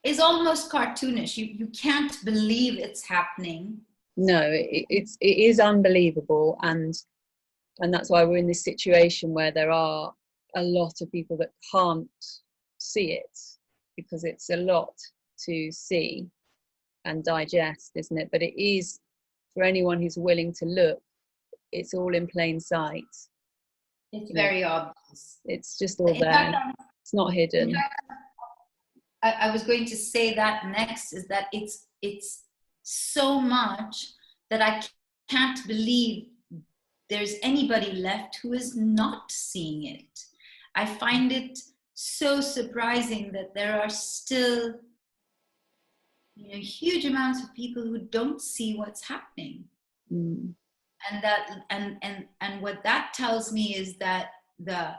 is almost cartoonish. You can't believe it's happening. No, it is unbelievable, and that's why we're in this situation where there are a lot of people that can't see it, because it's a lot to see and digest, isn't it? But it is, for anyone who's willing to look, it's all in plain sight. It's very obvious. It's just all there. It's not hidden. I was going to say that next, is that it's so much that I can't believe there's anybody left who is not seeing it. I find it so surprising that there are still, you know, huge amounts of people who don't see what's happening. Mm. And that and what that tells me is that the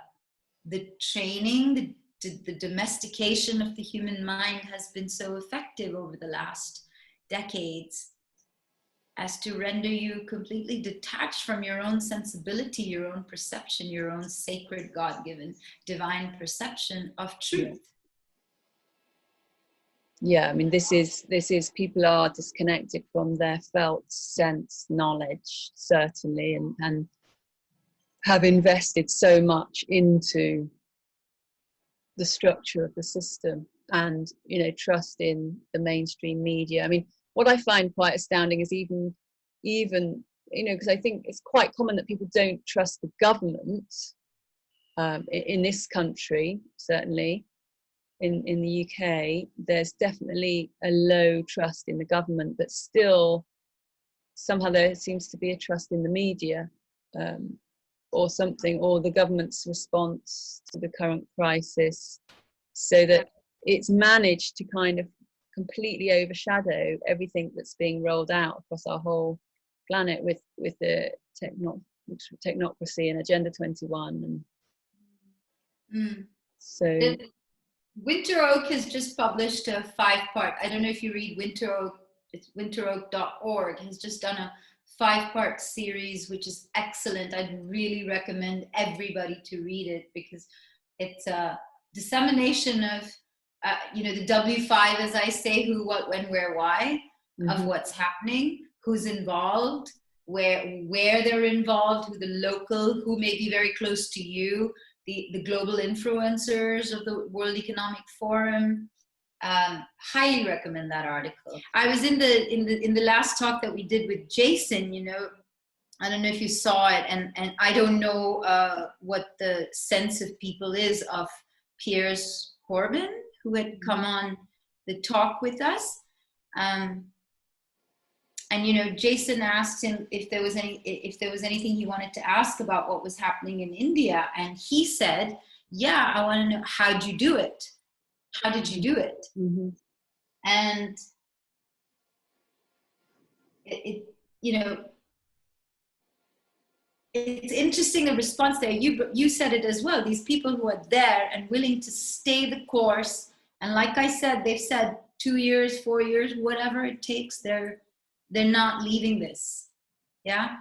training, the domestication of the human mind has been so effective over the last decades as to render you completely detached from your own sensibility, your own perception, your own sacred, God-given, divine perception of truth. Yeah, I mean, this is people are disconnected from their felt sense knowledge, certainly, and have invested so much into the structure of the system, and, you know, trust in the mainstream media. I mean, what I find quite astounding is even you know, because I think it's quite common that people don't trust the government in this country, certainly. In the UK, there's definitely a low trust in the government, but still somehow there seems to be a trust in the media, or something, or the government's response to the current crisis, so that it's managed to kind of completely overshadow everything that's being rolled out across our whole planet with the technocracy and Agenda 21. And so Winter Oak has just published a 5-part, I don't know if you read Winter Oak, it's winteroak.org, has just done a 5-part series, which is excellent. I'd really recommend everybody to read it, because it's a dissemination of, you know, the W5, as I say, who, what, when, where, why, of what's happening, who's involved, where they're involved, who the local, who may be very close to you, the global influencers of the World Economic Forum. Highly recommend that article. I was in the last talk that we did with Jason, you know, I don't know if you saw it, and I don't know what the sense of people is of Piers Corbyn, who had come on the talk with us. And you know, Jason asked him if there was anything he wanted to ask about what was happening in India, and he said, "Yeah, I want to know, how'd you do it? How did you do it?" Mm-hmm. And you know, it's interesting, the response there. You said it as well. These people who are there and willing to stay the course, and like I said, they've said 2 years, 4 years, whatever it takes. They're not leaving this. Yeah.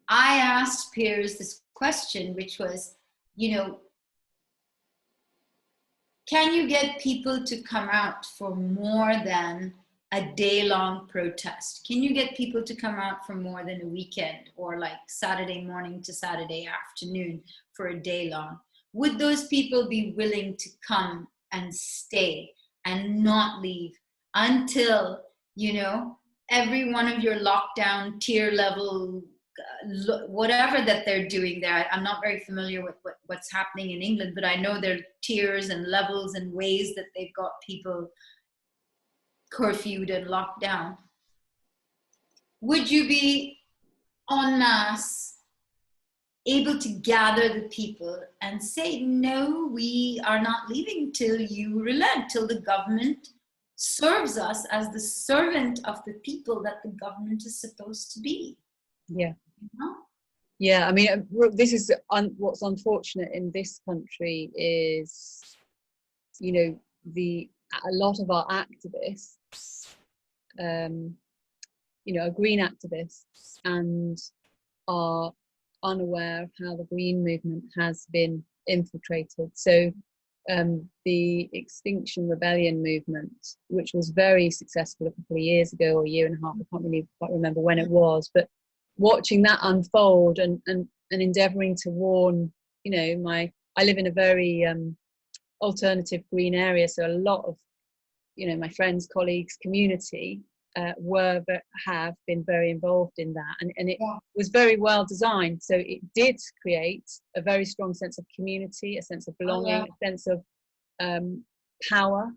I asked Piers this question, which was, you know, can you get people to come out for more than a day-long protest? Can you get people to come out for more than a weekend, or like Saturday morning to Saturday afternoon for a day long? Would those people be willing to come and stay and not leave until, you know, every one of your lockdown tier level, whatever that they're doing there? I'm not very familiar with what's happening in England, but I know there are tiers and levels and ways that they've got people curfewed and locked down. Would you be en masse able to gather the people and say, no, we are not leaving till you relent, till the government serves us as the servant of the people that the government is supposed to be? Yeah. You know? Yeah, I mean, this is what's unfortunate in this country is, you know, a lot of our activists, you know, are green activists and are unaware of how the green movement has been infiltrated. So the Extinction Rebellion movement, which was very successful a couple of years ago, or a year and a half, I can't really quite remember when it was, but watching that unfold and endeavouring to warn, you know, I live in a very alternative green area, so a lot of, you know, my friends, colleagues, community have been very involved in that, and it was very well designed, so it did create a very strong sense of community, a sense of belonging, a sense of power,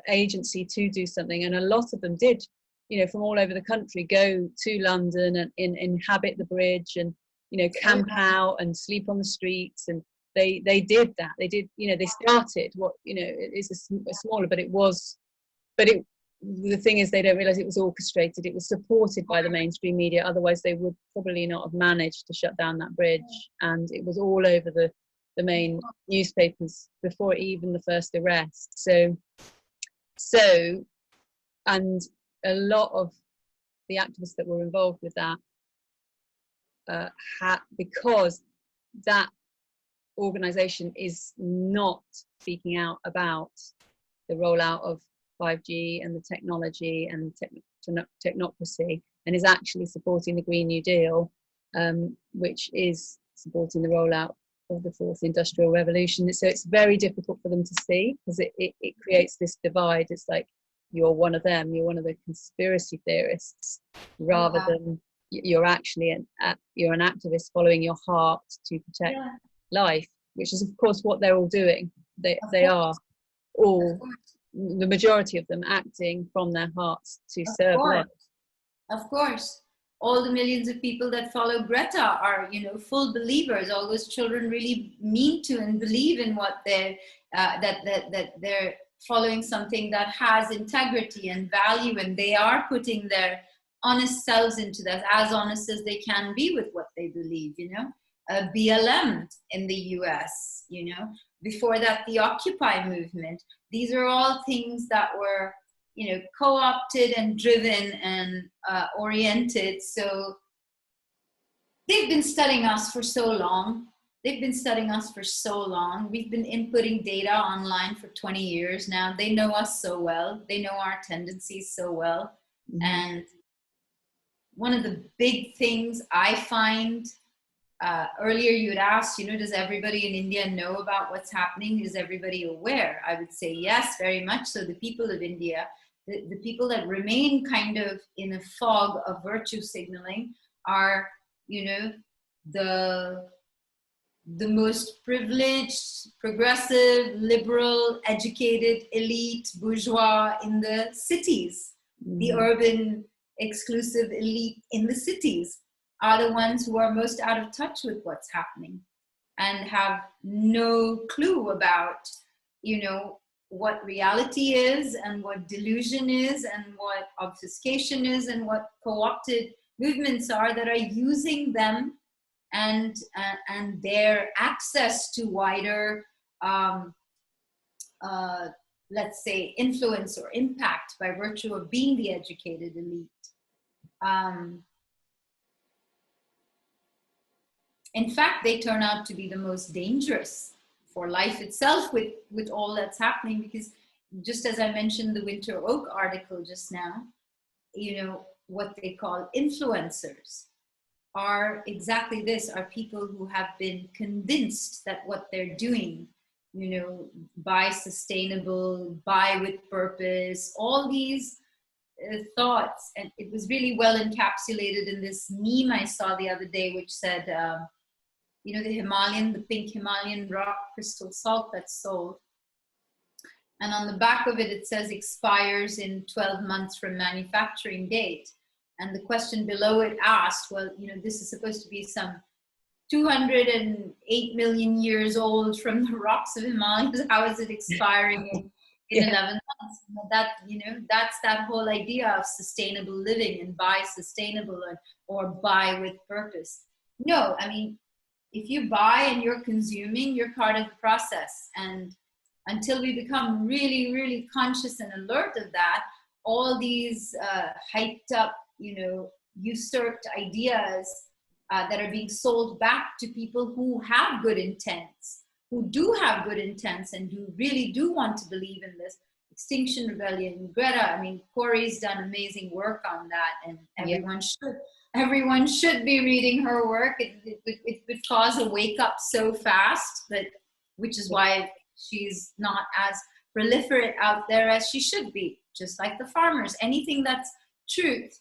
agency to do something. And a lot of them did, you know, from all over the country, go to London and inhabit the bridge and, you know, camp out and sleep on the streets. And they did that. They did, you know, they started what, you know, it's a smaller, but the thing is, they don't realize it was orchestrated. It was supported by the mainstream media. Otherwise they would probably not have managed to shut down that bridge. And it was all over the main newspapers before even the first arrest. So and a lot of the activists that were involved with that because that organization is not speaking out about the rollout of 5G and the technology and technocracy, and is actually supporting the Green New Deal, which is supporting the rollout of the fourth industrial revolution. So it's very difficult for them to see, because it creates this divide. It's like, you're one of them, you're one of the conspiracy theorists, rather than you're actually you're an activist following your heart to protect life, which is of course what they're all doing. They are all, the majority of them, acting from their hearts to serve life. Of course. All the millions of people that follow Greta are, you know, full believers. All those children really mean to and believe in what they're that they're following something that has integrity and value, and they are putting their honest selves into that, as honest as they can be with what they believe, you know. BLM in the US, you know, before that the Occupy movement. These are all things that were, you know, co-opted and driven and oriented. So they've been studying us for so long. We've been inputting data online for 20 years now. They know us so well. They know our tendencies so well. Mm-hmm. And one of the big things I find, earlier you had asked, you know, does everybody in India know about what's happening? Is everybody aware? I would say yes, very much so. The people of India, the people that remain kind of in a fog of virtue signaling are, you know, the most privileged, progressive, liberal, educated, elite, bourgeois in the cities. The urban, exclusive elite in the cities are the ones who are most out of touch with what's happening and have no clue about, you know, what reality is and what delusion is and what obfuscation is and what co-opted movements are that are using them and their access to wider, let's say, influence or impact by virtue of being the educated elite. In fact, they turn out to be the most dangerous for life itself with all that's happening, because just as I mentioned the Winter Oak article just now, you know, what they call influencers are exactly this, are people who have been convinced that what they're doing, you know, by sustainable, by with purpose, all these thoughts. And it was really well encapsulated in this meme I saw the other day, which said, you know, the pink Himalayan rock crystal salt that's sold. And on the back of it, it says expires in 12 months from manufacturing date. And the question below it asked, well, you know, this is supposed to be some 208 million years old from the rocks of Himalayas. How is it expiring in 11 months? That, you know, that's that whole idea of sustainable living and buy sustainable or buy with purpose. No, I mean, if you buy and you're consuming, you're part of the process. And until we become really, really conscious and alert of that, all these hyped up, you know, usurped ideas that are being sold back to people who have good intents, who do have good intents and who really do want to believe in this. Extinction Rebellion, Greta, I mean, Corey's done amazing work on that, and everyone should be reading her work. It would cause a wake up so fast, which is why she's not as proliferate out there as she should be, just like the farmers. Anything that's truth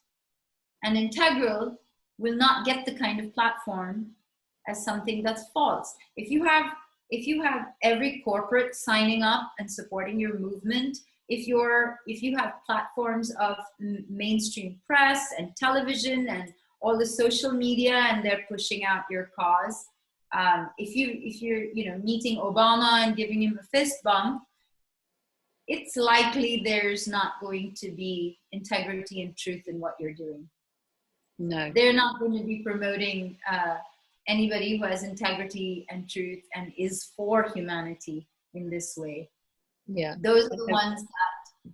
and integral will not get the kind of platform as something that's false. If you have every corporate signing up and supporting your movement, if you have platforms of mainstream press and television and all the social media and they're pushing out your cause, if you're you know, meeting Obama and giving him a fist bump, it's likely there's not going to be integrity and truth in what you're doing. No, they're not going to be promoting anybody who has integrity and truth and is for humanity in this way. Yeah, those are the ones that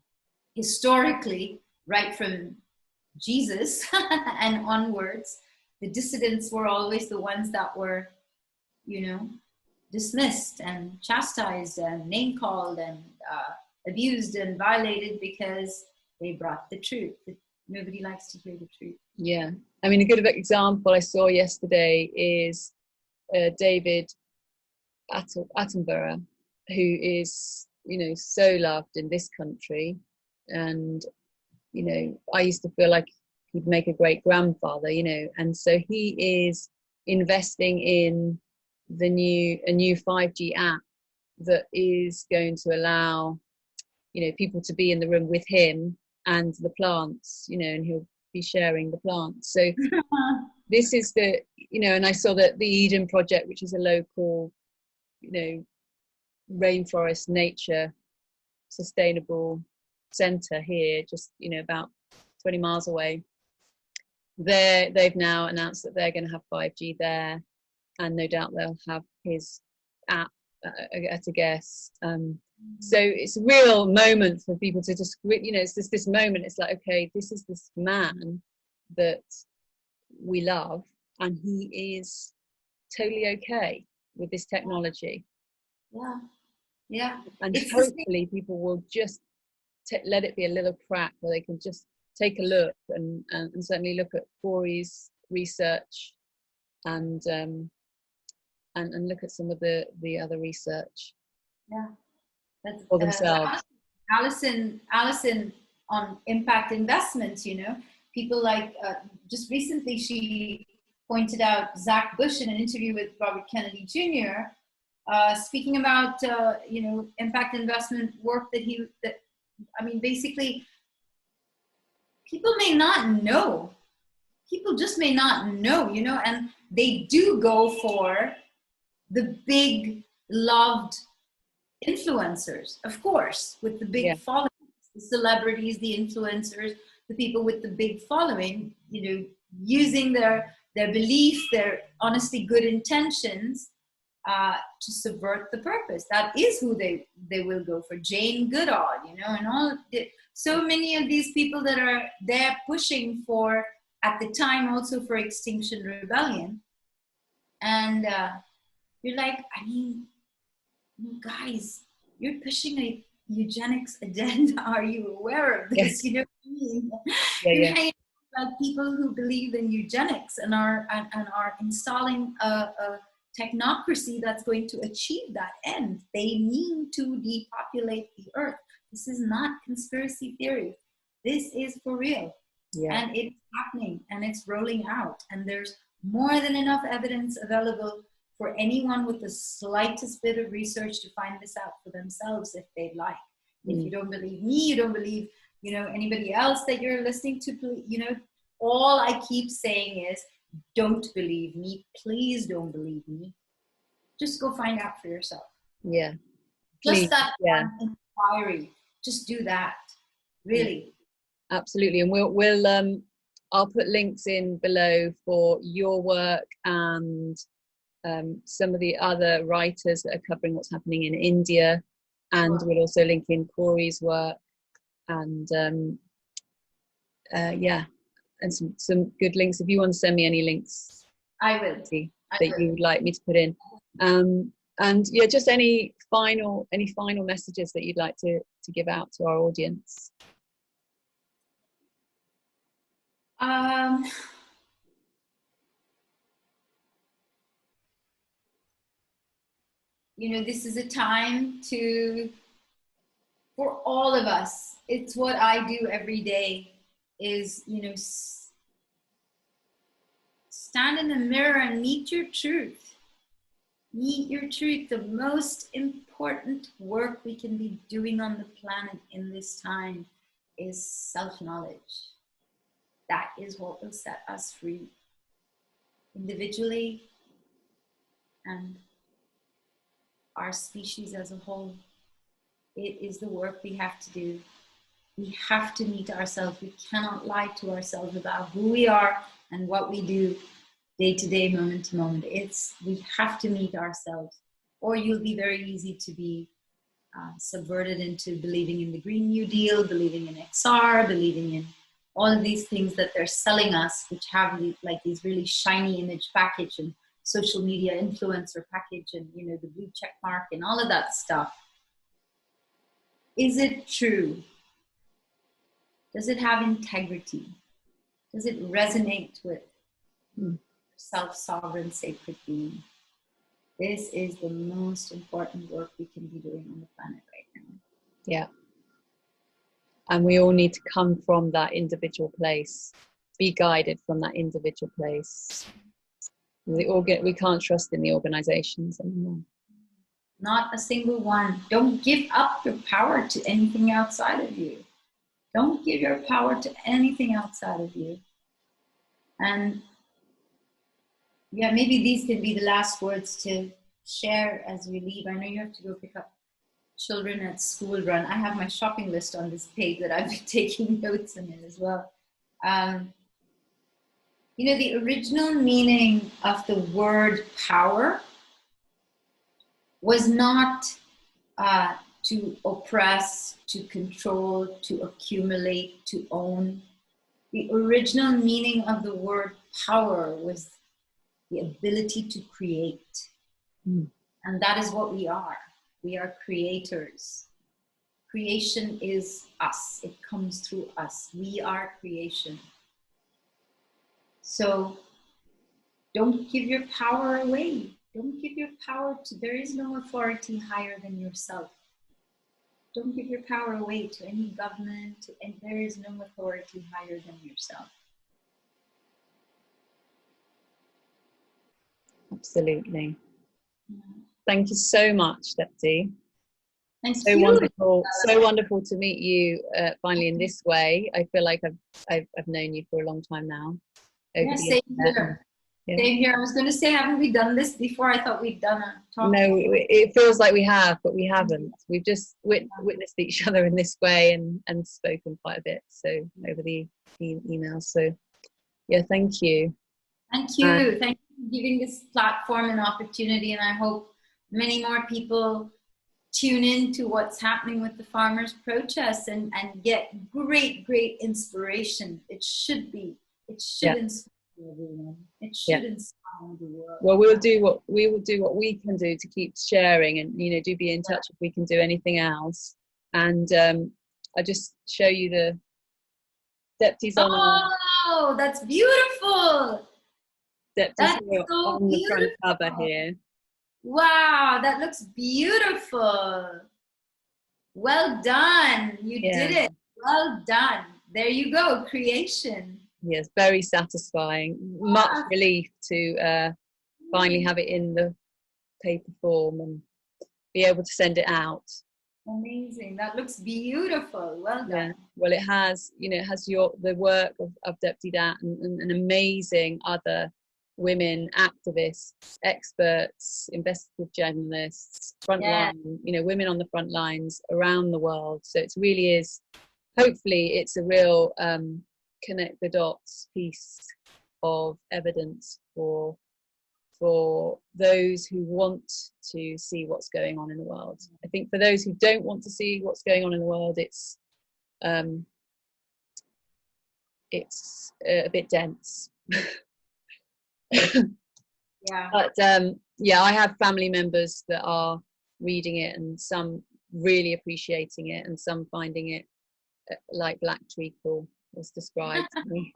historically, right from Jesus and onwards, the dissidents were always the ones that were, you know, dismissed and chastised and name called and abused and violated because they brought the truth. Nobody likes to hear the truth. Yeah, I mean, a good example I saw yesterday is David Attenborough, who is, you know, so loved in this country, and, you know, I used to feel like he'd make a great grandfather, you know, and so he is investing in a new 5G app that is going to allow, you know, people to be in the room with him and the plants, you know, and he'll be sharing the plants. So this is the, you know, and I saw that the Eden Project, which is a local, you know, rainforest nature sustainable center here, just, you know, about 20 miles away, they've now announced that they're going to have 5G there, and no doubt they'll have his app at a guess. So it's a real moment for people to just, you know, it's just this moment. It's like, okay, this is this man that we love, and he is totally okay with this technology. Yeah. And hopefully people will just let it be a little crack where they can just take a look and certainly look at Corey's research and look at some of the other research. Yeah. For themselves. Alison on impact investments, you know, people like just recently she pointed out Zach Bush in an interview with Robert Kennedy Jr., speaking about, you know, impact investment work that I mean, basically, people may not know. People just may not know, you know, and they do go for the big, loved influencers, of course, with the big followings, the celebrities, the influencers, the people with the big following, you know, using their belief, their honestly good intentions to subvert the purpose. That is who they will go for. Jane Goodall, you know, and all so many of these people that are there pushing for, at the time, also for Extinction Rebellion. And you're like, I mean, guys, you're pushing a eugenics agenda. Are you aware of this? You know what I mean? You're hanging out like people who believe in eugenics and are installing a technocracy that's going to achieve that end. They mean to depopulate the earth. This is not conspiracy theory. This is for real. And it's happening and it's rolling out. And there's more than enough evidence available for anyone with the slightest bit of research to find this out for themselves if they'd like. If you don't believe me, you don't believe, you know, anybody else that you're listening to, you know, all I keep saying is, don't believe me. Please don't believe me. Just go find out for yourself. Please. Just that inquiry. Just do that. Really. Absolutely. And we'll I'll put links in below for your work and some of the other writers that are covering what's happening in India, and we'll also link in Corey's work, and and some good links. If you want to send me any links, I will. That you would like me to put in, and yeah, just any final messages that you'd like to give out to our audience. You know, this is a time for all of us. It's what I do every day is, you know, stand in the mirror and meet your truth. Meet your truth. The most important work we can be doing on the planet in this time is self-knowledge. That is what will set us free, individually and our species as a whole. It is the work we have to do. We have to meet ourselves. We cannot lie to ourselves about who we are and what we do day to day, moment to moment. We have to meet ourselves, or you'll be very easy to be subverted into believing in the Green New Deal, believing in XR, believing in all of these things that they're selling us, which have like these really shiny image package and social media influencer package and, you know, the blue check mark and all of that stuff. Is it true? Does it have integrity? Does it resonate with self-sovereign sacred being? This is the most important work we can be doing on the planet right now. Yeah. And we all need to come from that individual place, be guided from that individual place. We can't trust in the organizations anymore. Not a single one. Don't give up your power to anything outside of you. Don't give your power to anything outside of you. And yeah, maybe these can be the last words to share as we leave. I know you have to go pick up children at school run. I have my shopping list on this page that I've been taking notes in it as well. You know, the original meaning of the word power was not to oppress, to control, to accumulate, to own. The original meaning of the word power was the ability to create. And that is what we are. We are creators. Creation is us. It comes through us. We are creation. So don't give your power away. Don't give your power to, there is no authority higher than yourself. Don't give your power away to any government, and there is no authority higher than yourself. Absolutely. Thank you so much, Deepti. Thank So you. wonderful, so wonderful to meet you finally in this way. I feel like I've known you for a long time now. Over Yeah, the same internet. here. Yeah. Same here. I was going to say, haven't we done this before? I thought we'd done a talk. No, it feels like we have, but we haven't. We've just witnessed each other in this way and spoken quite a bit. So over the email. So yeah, thank you. Thank you. Thank you for giving this platform an opportunity, and I hope many more people tune in to what's happening with the farmers' protests and get great inspiration. It should inspire everyone. It should inspire the world. Well, we will do what we can do to keep sharing, and do be in touch if we can do anything else. And I just show you the Deepti's on. Oh, that's beautiful. Deepti's That's so on the front cover here. Wow, that looks beautiful. Well done. You did it. Well done. There you go. Creation. Yes, very satisfying. Much relief to finally have it in the paper form and be able to send it out. Amazing. That looks beautiful. Well done. Yeah. Well, it has, it has the work of Deepti Datt and amazing other women activists, experts, investigative journalists, frontline, women on the front lines around the world. So it really is, hopefully it's a real connect the dots piece of evidence for those who want to see what's going on in the world. I think for those who don't want to see what's going on in the world, it's a bit dense. Yeah. But I have family members that are reading it, and some really appreciating it, and some finding it like black treacle was described to me.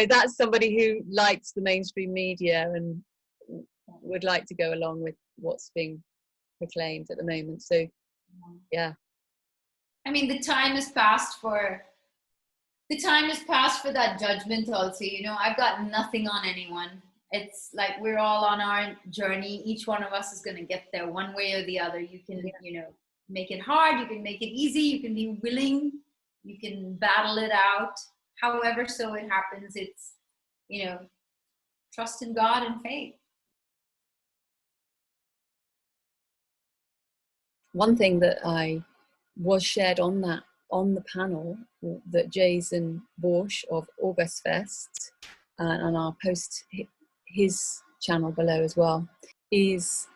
That's somebody who likes the mainstream media and would like to go along with what's being proclaimed at the moment. So yeah, I mean, the time has passed for that judgment also. I've got nothing on anyone. It's like we're all on our journey. Each one of us is going to get there one way or the other. You can make it hard, you can make it easy, you can be willing, you can battle it out. However so it happens, it's trust in God and faith. One thing that I was shared on the panel that Jason Borsch of August Fest, and I'll post his channel below as well, is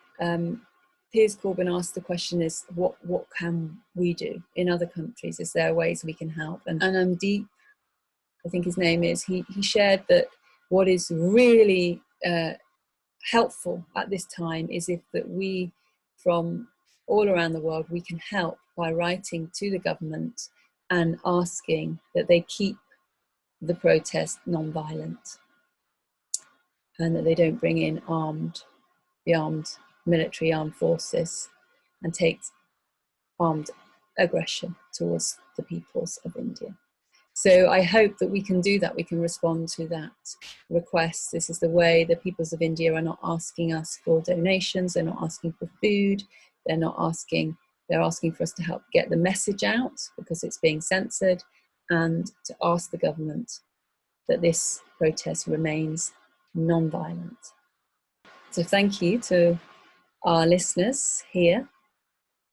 Piers Corbyn asked the question is what can we do in other countries? Is there ways we can help? And Deep, I think his name is, he shared that what is really helpful at this time is that we from all around the world, we can help by writing to the government and asking that they keep the protest non-violent and that they don't bring in the armed military, armed forces, and take armed aggression towards the peoples of India. So I hope that we can do that. We can respond to that request. This is the way the peoples of India are not asking us for donations. They're not asking for food. They're asking for us to help get the message out because it's being censored, and to ask the government that this protest remains non-violent. So thank you to our listeners here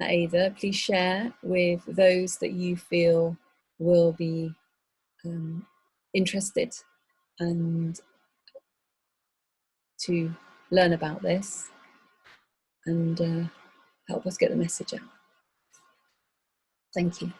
at Ava. Please share with those that you feel will be interested and to learn about this, and help us get the message out. Thank you.